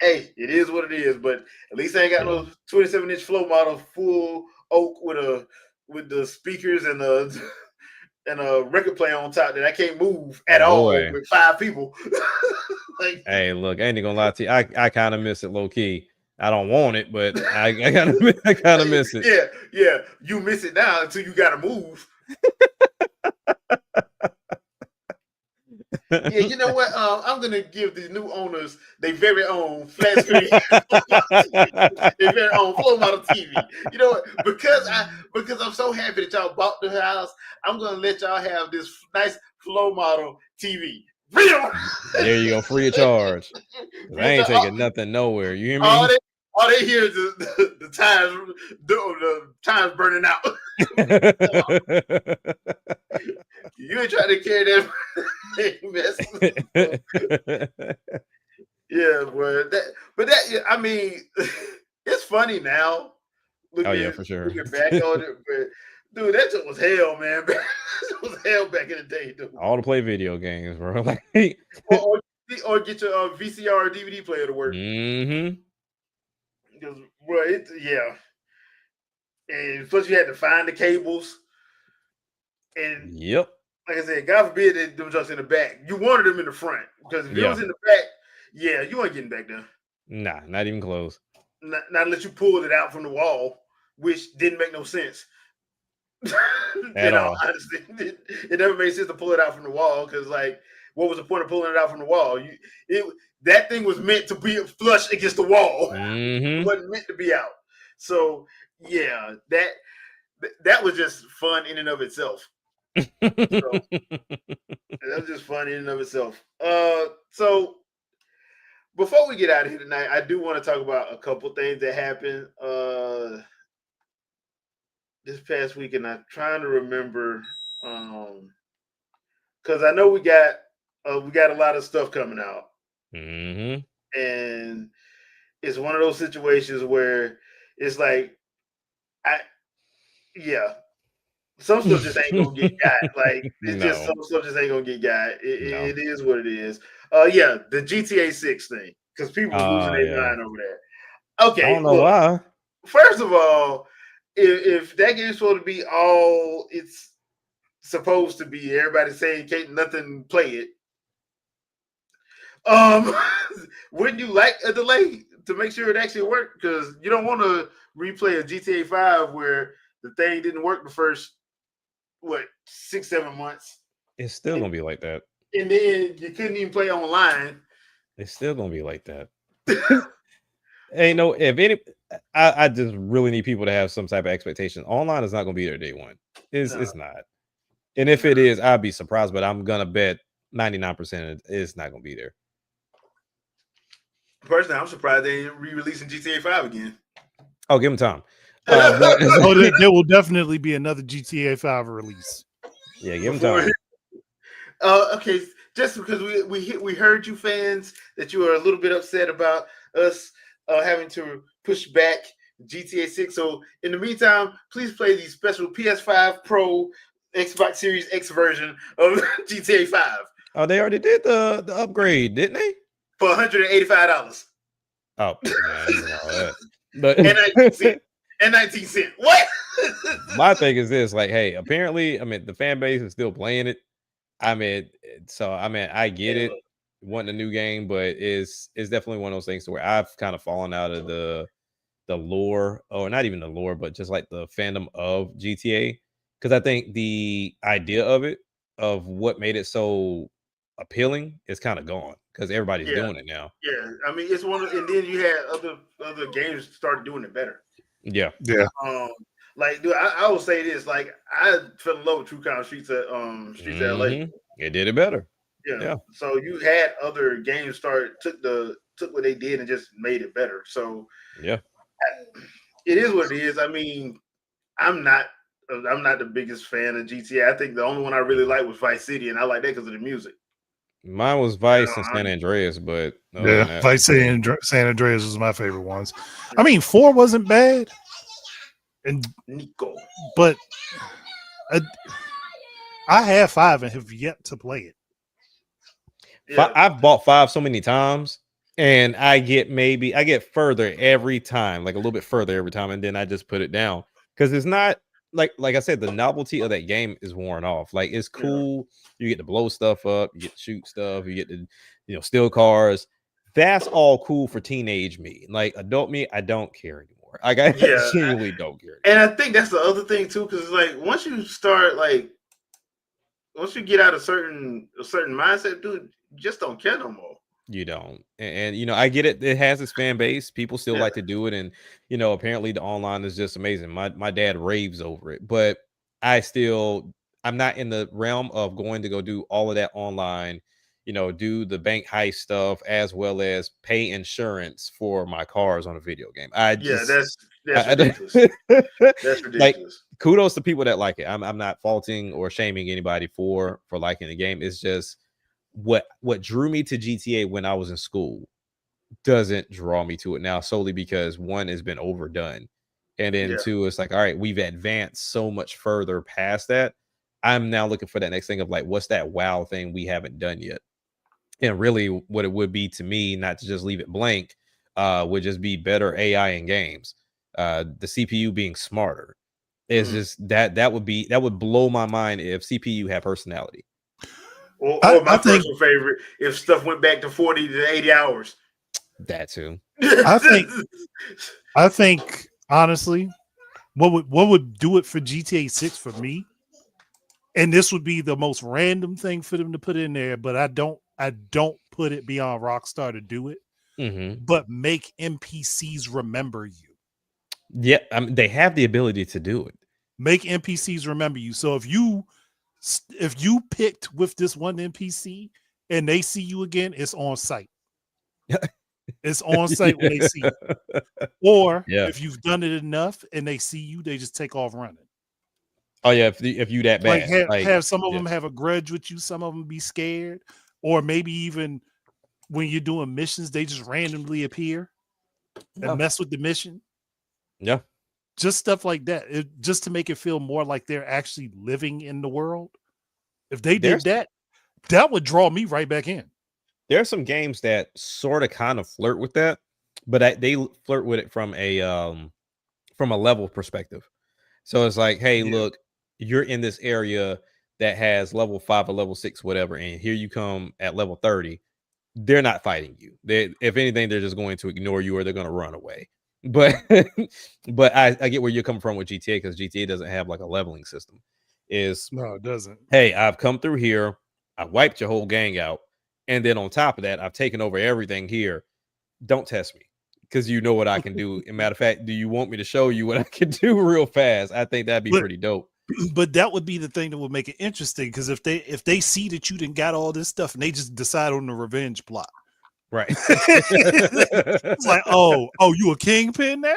hey, it is what it is. But at least I ain't got no 27-inch flow model, full oak with the speakers and a record player on top that I can't move at all with 5 people. Like, hey, look, I ain't gonna lie to you. I kind of miss it low key. I don't want it, but I kind of miss it. Yeah. You miss it now until you gotta move. Yeah, you know what? I'm gonna give the new owners their very own flat screen, their very own flow model TV. You know what? Because I'm so happy that y'all bought the house, I'm gonna let y'all have this nice flow model TV. There you go, free of charge. I ain't taking nothing nowhere. You hear me? All they hear is the tires burning out. You ain't trying to carry that mess. Yeah, but I mean, it's funny now. For sure. Looking back on it, but dude, that just was hell, man. It was hell back in the day, dude. All to play video games, bro. Like, or get your VCR or DVD player to work. Mm-hmm. Because, bro, and plus you had to find the cables. And yep, like I said, God forbid that them just in the back. You wanted them in the front because if it was in the back, you ain't getting back there. Nah, not even close. Not unless you pulled it out from the wall, which didn't make no sense. At all. Honestly, it never made sense to pull it out from the wall because, like, what was the point of pulling it out from the wall? That thing was meant to be flush against the wall. Mm-hmm. It wasn't meant to be out. So yeah, that was just fun in and of itself. That was just fun in and of itself. So before we get out of here tonight, I do want to talk about a couple things that happened this past week, and I'm trying to remember because I know we got a lot of stuff coming out, and it's one of those situations where it's like, some stuff just ain't gonna get got. Like just some stuff just ain't gonna get got. It is what it is. The GTA 6 thing, because people are losing their mind over that. Okay, I don't know why. First of all, if that game's supposed to be all it's supposed to be, everybody saying can't nothing play it. Wouldn't you like a delay to make sure it actually worked? Because you don't want to replay a GTA 5 where the thing didn't work the first 6-7 months. It's still gonna be like that. And then you couldn't even play online. It's still gonna be like that. Ain't no I just really need people to have some type of expectation. Online is not gonna be there day one. It's not. And if it is, I'd be surprised, but I'm gonna bet 99% it's not gonna be there. Personally, I'm surprised they ain't re-releasing GTA 5 again. Oh, give them time. There will definitely be another GTA 5 release. Yeah, give them time. Okay, just because we heard you fans that you are a little bit upset about us having to push back GTA 6. So in the meantime, please play the special PS5 Pro Xbox Series X version of GTA 5. Oh, they already did the upgrade, didn't they? For $185. Oh, man, but and 19 cents. What? My thing is this: like, hey, apparently, I mean, the fan base is still playing it. I mean, I get it, wanting a new game, but it's definitely one of those things to where I've kind of fallen out of the lore, or not even the lore, but just like the fandom of GTA, because I think the idea of it, of what made it so appealing, is kind of gone because everybody's doing it now. Yeah, I mean, it's one of, and then you had other games started doing it better. Yeah. Like, dude, I will say this: like, I fell in love with True Crime Streets at LA. It did it better. Yeah. So you had other games took the took what they did and just made it better. So Yeah. it is what it is. I mean, I'm not the biggest fan of GTA. I think the only one I really liked was Vice City, and I like that because of the music. Mine was Vice and San Andreas, but other than that, Vice City and San Andreas was my favorite ones. I mean, 4 wasn't bad, but I have 5 and have yet to play it. Yeah. I've bought 5 so many times, and I get further every time, like a little bit further every time, and then I just put it down because it's not like I said, the novelty of that game is worn off. Like it's cool, you get to blow stuff up, you get to shoot stuff, you get to steal cars. That's all cool for teenage me. Like adult me, I don't care anymore. Like I genuinely don't care anymore. And I think that's the other thing too, because like once you get out of certain mindset, dude, you just don't care no more. You don't. And I get it. It has its fan base. People still like to do it. And, apparently the online is just amazing. My dad raves over it. But I'm not in the realm of going to go do all of that online, do the bank heist stuff as well as pay insurance for my cars on a video game. That's ridiculous. That's ridiculous. Like, kudos to people that like it. I'm not faulting or shaming anybody for liking the game. It's just what drew me to GTA when I was in school doesn't draw me to it now, solely because 1 has been overdone, and then 2, it's like, all right, we've advanced so much further past that. I'm now looking for that next thing of like, what's that wow thing we haven't done yet? And really what it would be to me, not to just leave it blank, would just be better AI in games, the CPU being smarter. It's just that would blow my mind if CPU had personality. Or my personal favorite, if stuff went back to 40 to 80 hours. That too. I think honestly, what would do it for GTA 6 for me, and this would be the most random thing for them to put in there, but I don't put it beyond Rockstar to do it. But make NPCs remember you. Yeah, I mean, they have the ability to do it. Make NPCs remember you. So if you picked with this one NPC and they see you again, it's on site. It's on site when they see you. Or if you've done it enough and they see you, they just take off running. Oh yeah, if you that bad, have some of them have a grudge with you, some of them be scared, or maybe even when you're doing missions, they just randomly appear and mess with the mission. Yeah. Just stuff like that, just to make it feel more like they're actually living in the world. If they did that would draw me right back in. There are some games that sort of kind of flirt with that, but they flirt with it from a level perspective. So it's like, hey, look, you're in this area that has level 5 or level 6, whatever, and here you come at level 30. They're not fighting you. If anything, they're just going to ignore you or they're going to run away. But I get where you're coming from with GTA, because GTA doesn't have like a leveling system. No, it doesn't. Hey, I've come through here, I wiped your whole gang out, and then on top of that, I've taken over everything here. Don't test me, because you know what I can do. As a matter of fact, do you want me to show you what I can do real fast? I think that'd be pretty dope. But that would be the thing that would make it interesting, because if they see that you didn't got all this stuff and they just decide on the revenge plot. Right. It's like, oh, you a kingpin now?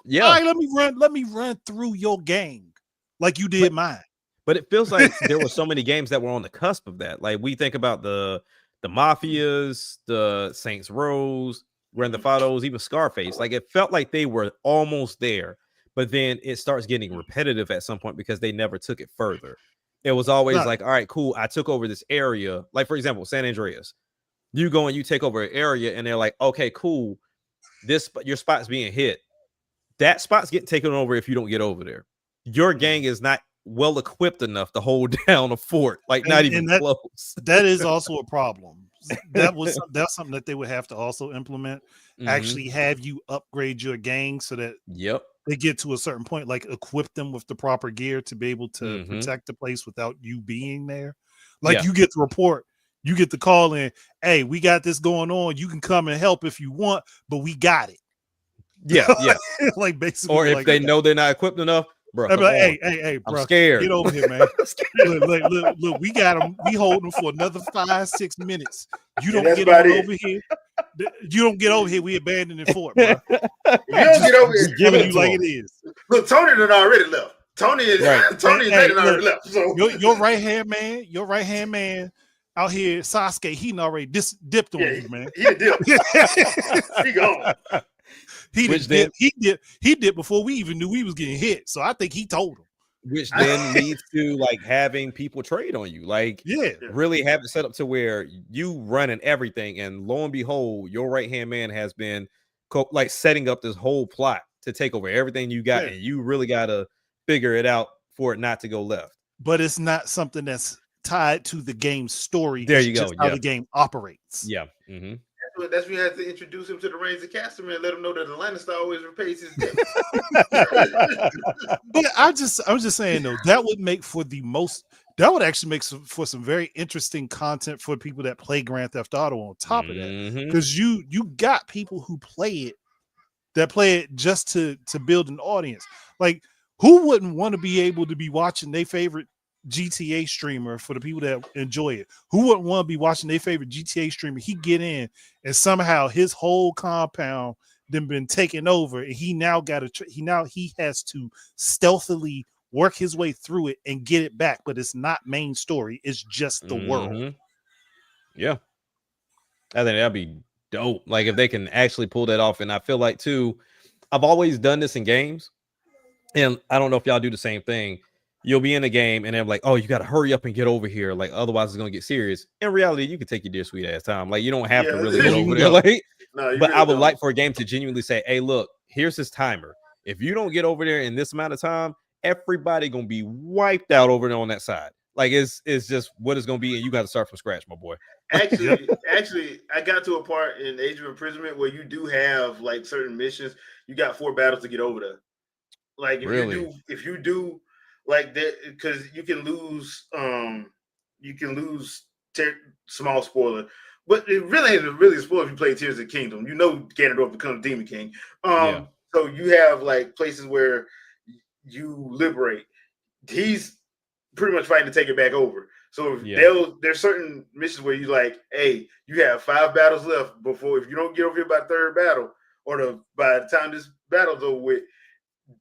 Yeah. All right, let me run through your gang like you did mine. But it feels like there were so many games that were on the cusp of that. Like we think about the Mafias, the Saints Rows, Grand Theft Autos, even Scarface. Like it felt like they were almost there, but then it starts getting repetitive at some point because they never took it further. It was always like, all right, cool, I took over this area. Like for example, San Andreas. You go and you take over an area, and they're like, okay, cool, your spot's being hit. That spot's getting taken over if you don't get over there. Your gang is not well equipped enough to hold down a fort, like not even close. That is also a problem. That's something that they would have to also implement. Actually have you upgrade your gang so that they get to a certain point, like equip them with the proper gear to be able to protect the place without you being there. Like you get the report. You get the call in, hey, we got this going on. You can come and help if you want, but we got it. Yeah. Like basically, or if they know they're not equipped enough, bro. Hey, bro, I'm scared. Get over here, man. Look, we got them. We hold them for another 5-6 minutes. You don't get on over here. You don't get over here, we abandoning Fort, bro. If you don't get over Just here, giving it you to like him. it is. look, Tony done already left. Tony is Right. Tony and Hey, Nathan already look, left. So your right hand man out here, Sasuke, he done already dipped on yeah, you, man. he did. He gone. Which then He did before we even knew we was getting hit. So I think he told him. which then leads to like having people trade on you, like Yeah. really have it set up to where you running everything, and lo and behold, your right hand man has been like setting up this whole plot to take over everything you got, Yeah. and you really got to figure it out for it not to go left. But it's not something that's tied to the game's story. There It's you go. just how Yeah. the game operates. Yeah. Mm-hmm. That's when you have to introduce him to the Reigns of Casterman and let him know that the Lannister always repays his debt. But I was just saying though, that would make for that would actually make for some very interesting content for people that play Grand Theft Auto on top of that. Mhm. Because you got people who play it just to build an audience. Like, who wouldn't want to be able to be watching their favorite GTA streamer? For the people that enjoy it, who wouldn't want to be watching their favorite GTA streamer? He get in and somehow his whole compound then been taken over, and he now he has to stealthily work his way through it and get it back. But it's not main story, it's just the world. Mhm. Yeah, I think that'd be dope. Like if they can actually pull that off. And I feel like too, I've always done this in games, and I don't know if y'all do the same thing. You'll be in a game and they're like, "Oh, you got to hurry up and get over here, like otherwise it's gonna get serious." In reality, you can take your dear sweet ass time. Like you don't have to really get over there. Like, No, you but really I would don't. like for a game to genuinely say, "Hey, look, here's this timer. If you don't get over there in this amount of time, everybody gonna be wiped out over there on that side." Like it's just what it's gonna be, and you got to start from scratch, my boy. Actually, I got to a part in Age of Imprisonment where you do have like certain missions. You got 4 battles to get over there. Like if you do like that, because you can lose small spoiler, but it really ain't really a spoiler if you play Tears of the Kingdom. You know Ganondorf becomes Demon King. Yeah. So you have like places where you liberate. He's pretty much fighting to take it back over. So there's certain missions where you like, hey, you have 5 battles left before, if you don't get over here by the 3rd battle, or by the time this battle's over with,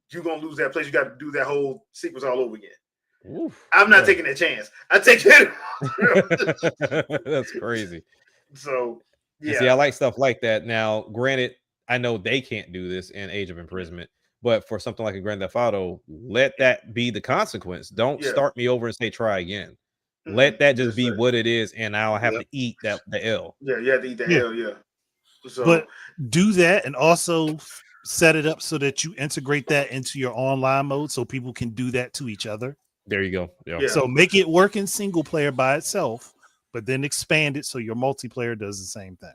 you're gonna lose that place. You got to do that whole sequence all over again. Oof, I'm not taking that chance. I take it. That's crazy. So yeah. And see, I like stuff like that. Now, granted, I know they can't do this in Age of Imprisonment, but for something like a Grand Theft Auto, let that be the consequence. Don't start me over and say try again. Let that just be what it is, and I'll have to eat the L. Yeah, you have to eat the L. Yeah. So, but do that, and also set it up so that you integrate that into your online mode, so people can do that to each other. There you go. Yeah. So make it work in single player by itself, but then expand it so your multiplayer does the same thing.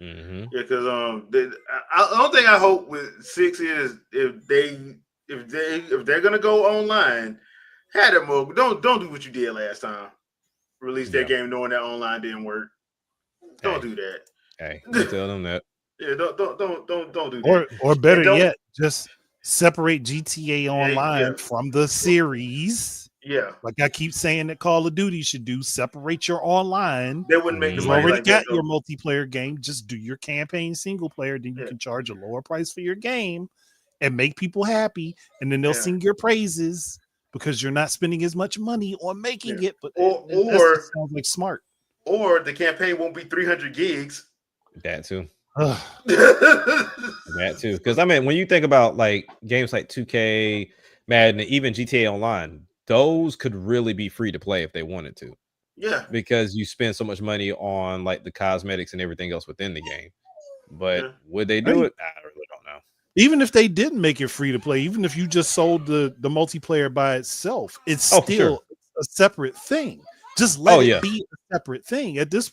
Mm-hmm. Yeah, because the only thing I hope with 6 is if they're gonna go online, have that mode. Don't do what you did last time. Release that game knowing that online didn't work. Don't do that. Hey, don't tell them that. Yeah, don't do that. Or better yet, just separate GTA Online from the series. Yeah, like I keep saying that Call of Duty should do. Separate your online. They wouldn't make you already got your multiplayer game. Just do your campaign single player. Then you can charge a lower price for your game and make people happy, and then they'll sing your praises because you're not spending as much money on making it. But or sounds like smart. Or the campaign won't be 300 gigs. That too. That too. Because I mean, when you think about like games like 2K, Madden, even GTA Online, those could really be free to play if they wanted to. Yeah. Because you spend so much money on like the cosmetics and everything else within the game. But would they do it? I really don't know. Even if they didn't make it free to play, even if you just sold the multiplayer by itself, it's still a separate thing. Just let it be a separate thing. At this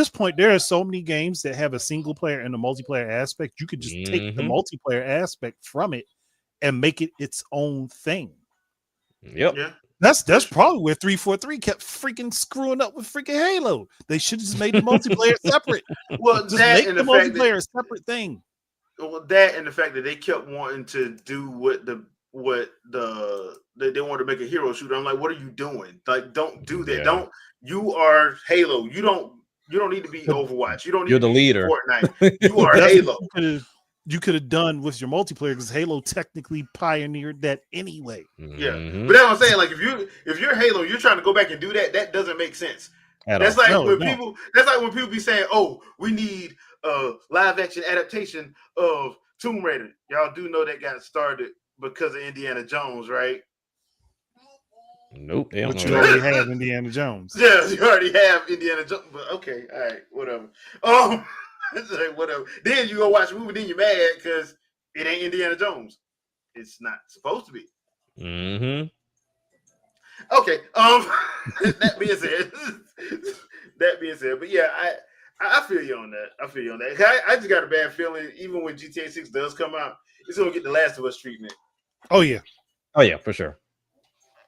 point, there are so many games that have a single player and a multiplayer aspect. You could just take the multiplayer aspect from it and make it its own thing. Yep. Yeah. That's probably where 343 kept freaking screwing up with freaking Halo. They should have just made the multiplayer separate. Well, just make the multiplayer a separate thing. Well, that and the fact that they kept wanting to do they wanted to make a hero shooter. I'm like, what are you doing? Like, don't do that. You are Halo. You You don't need to be Overwatch. You don't need You're to the be leader. Fortnite. You are That's Halo. what you could have done with your multiplayer because Halo technically pioneered that anyway. Yeah, Mhm. but that's what I'm saying. Like if you're Halo, you're trying to go back and do that. That doesn't make sense. At That's all. like No, when no. people. That's like when people be saying, "Oh, we need a live action adaptation of Tomb Raider." Y'all do know that got started because of Indiana Jones, right? Nope, they don't But know you that. already have Indiana Jones. Yes, you already have Indiana Jones. But okay, all right, whatever. It's like, whatever. Then you go watch the movie, then you're mad because it ain't Indiana Jones. It's not supposed to be. Mm-hmm. Okay. That being said, but yeah, I feel you on that. I feel you on that. I just got a bad feeling, even when GTA 6 does come out, it's gonna get the Last of Us treatment. Oh yeah. Oh yeah, for sure.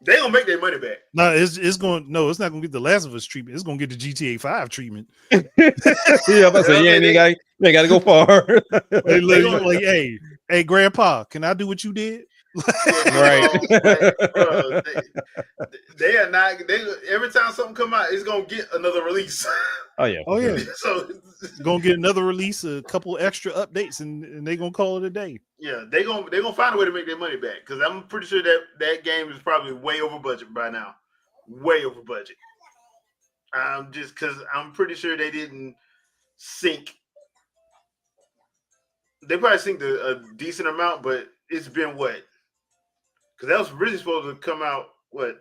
They gonna make their money back. No, it's going. No, it's not going to get the Last of Us treatment. It's going to get the GTA 5 treatment. Yeah, I'm about to say, you ain't got to go far. They gonna- like, hey, Grandpa, can I do what you did? Right. Bro, they are not. They every time something come out, it's gonna get another release. Oh yeah. Oh yeah. So Gonna get another release, a couple extra updates, and they gonna call it a day. yeah, they gonna find a way to make their money back because I'm pretty sure that game is probably way over budget by now, way over budget. Just because I'm pretty sure they didn't sink. They probably synced a decent amount, but it's been what? Because that was originally supposed to come out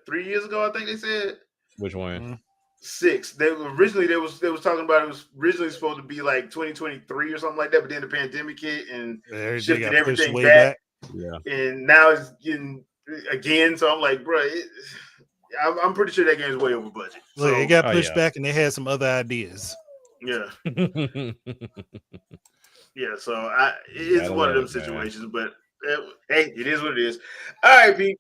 3 years ago. I think they said. Which one? Mm-hmm. 6. They was talking about it was originally supposed to be like 2023 or something like that, but then the pandemic hit and shifted everything back. Yeah, and now it's getting again. So I'm like, bro, I'm pretty sure that game is way over budget. Look, So it got pushed back, and they had some other ideas. yeah, yeah. So it's one of them situations, but hey, it is what it is. All right, Pete.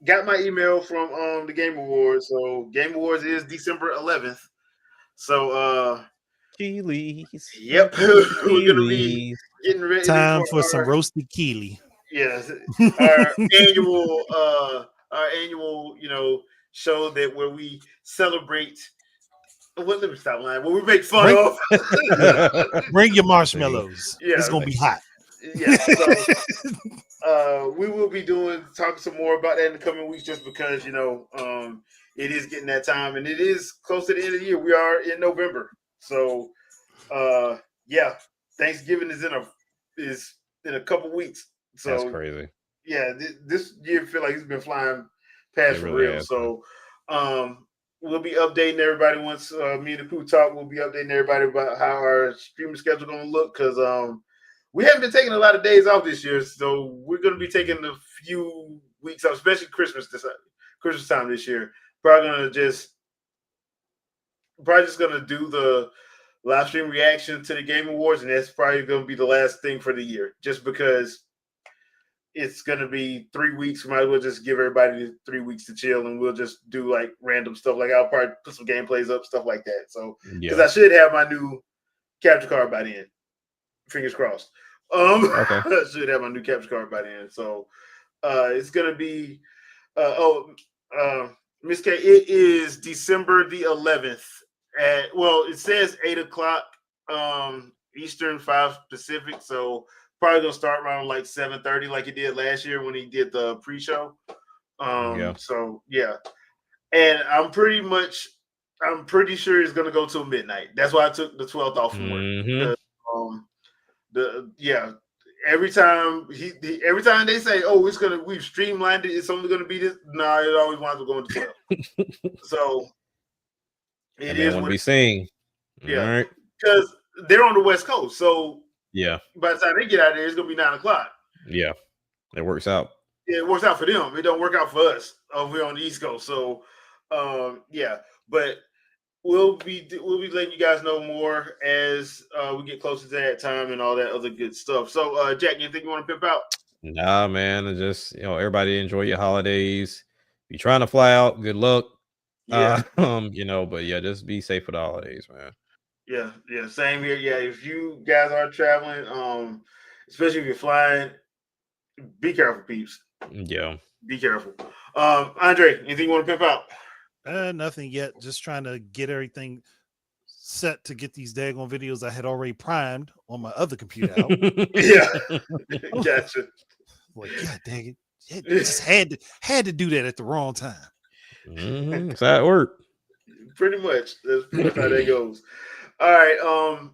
Got my email from the Game Awards. So Game Awards is December 11th. So Keeley's. yep, we're gonna be getting ready Time for some roasted Keely. Yes, our annual show that where we celebrate. What? Let me stop lying. Where we make fun of. Bring your marshmallows. Yeah, it's gonna be hot. Yeah. So, we will be talking some more about that in the coming weeks, just because it is getting that time, and it is close to the end of the year. We are in November, so yeah, Thanksgiving is in a couple weeks. So that's crazy. Yeah, this year I feel like it's been flying past for real. So we'll be updating everybody once me and the crew talk. We'll be updating everybody about how our streaming schedule going to look, because we haven't been taking a lot of days off this year. So we're going to be taking a few weeks off, especially Christmas time this year. Probably just going to do the live stream reaction to the Game Awards, and that's probably going to be the last thing for the year, just because it's going to be 3 weeks. We might as well just give everybody 3 weeks to chill, and we'll just do like random stuff. Like I'll probably put some gameplays up, stuff like that. So because I should have my new capture card by then. Fingers crossed. Okay. I should have my new capture card by then. So it's going to be Miss K, it is December the 11th it says 8:00 Eastern, 5 Pacific. So probably gonna start around like 7:30, like he did last year when he did the pre-show. So yeah, and I'm pretty sure it's gonna go till midnight. That's why I took the 12th off from work. Every time every time they say, "Oh, we've streamlined it. It's only gonna be this." Nah, it always winds up going to 12. So it is what we sing. Yeah, because they're on the West Coast, so yeah. By the time they get out there, it's gonna be 9:00. Yeah, it works out. Yeah, it works out for them. It don't work out for us over here on the East Coast. So, yeah, but we'll be letting you guys know more as we get closer to that time and all that other good stuff. So, Jack, anything you want to pimp out? Nah, man. Just everybody enjoy your holidays. If you're trying to fly out, good luck. Yeah. But yeah, just be safe for the holidays, man. Yeah, same here. Yeah, if you guys are traveling, especially if you're flying, be careful, peeps. Yeah. Be careful. Andre, anything you want to pimp out? Nothing yet. Just trying to get everything set to get these daggone videos I had already primed on my other computer out. Yeah, gotcha. Like, God dang it. It just had to do that at the wrong time. That's how it worked. Pretty much. That's pretty much how that goes. All right.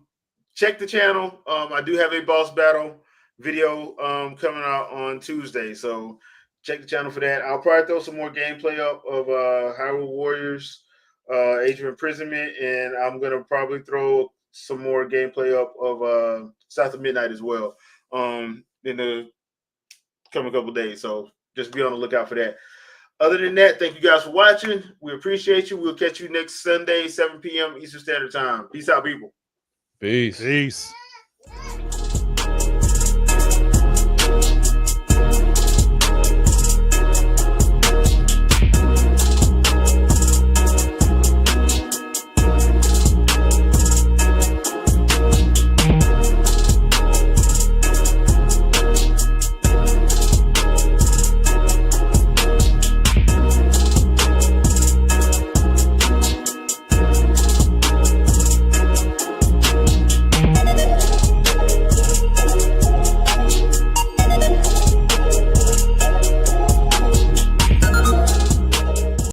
Check the channel. I do have a boss battle video coming out on Tuesday. So check the channel for that. I'll probably throw some more gameplay up of Hyrule Warriors, Age of Imprisonment, and I'm gonna probably throw some more gameplay up of South of Midnight as well. In the coming couple days. So just be on the lookout for that. Other than that, thank you guys for watching. We appreciate you. We'll catch you next Sunday, 7 p.m. Eastern Standard Time. Peace out, people. Peace. Peace.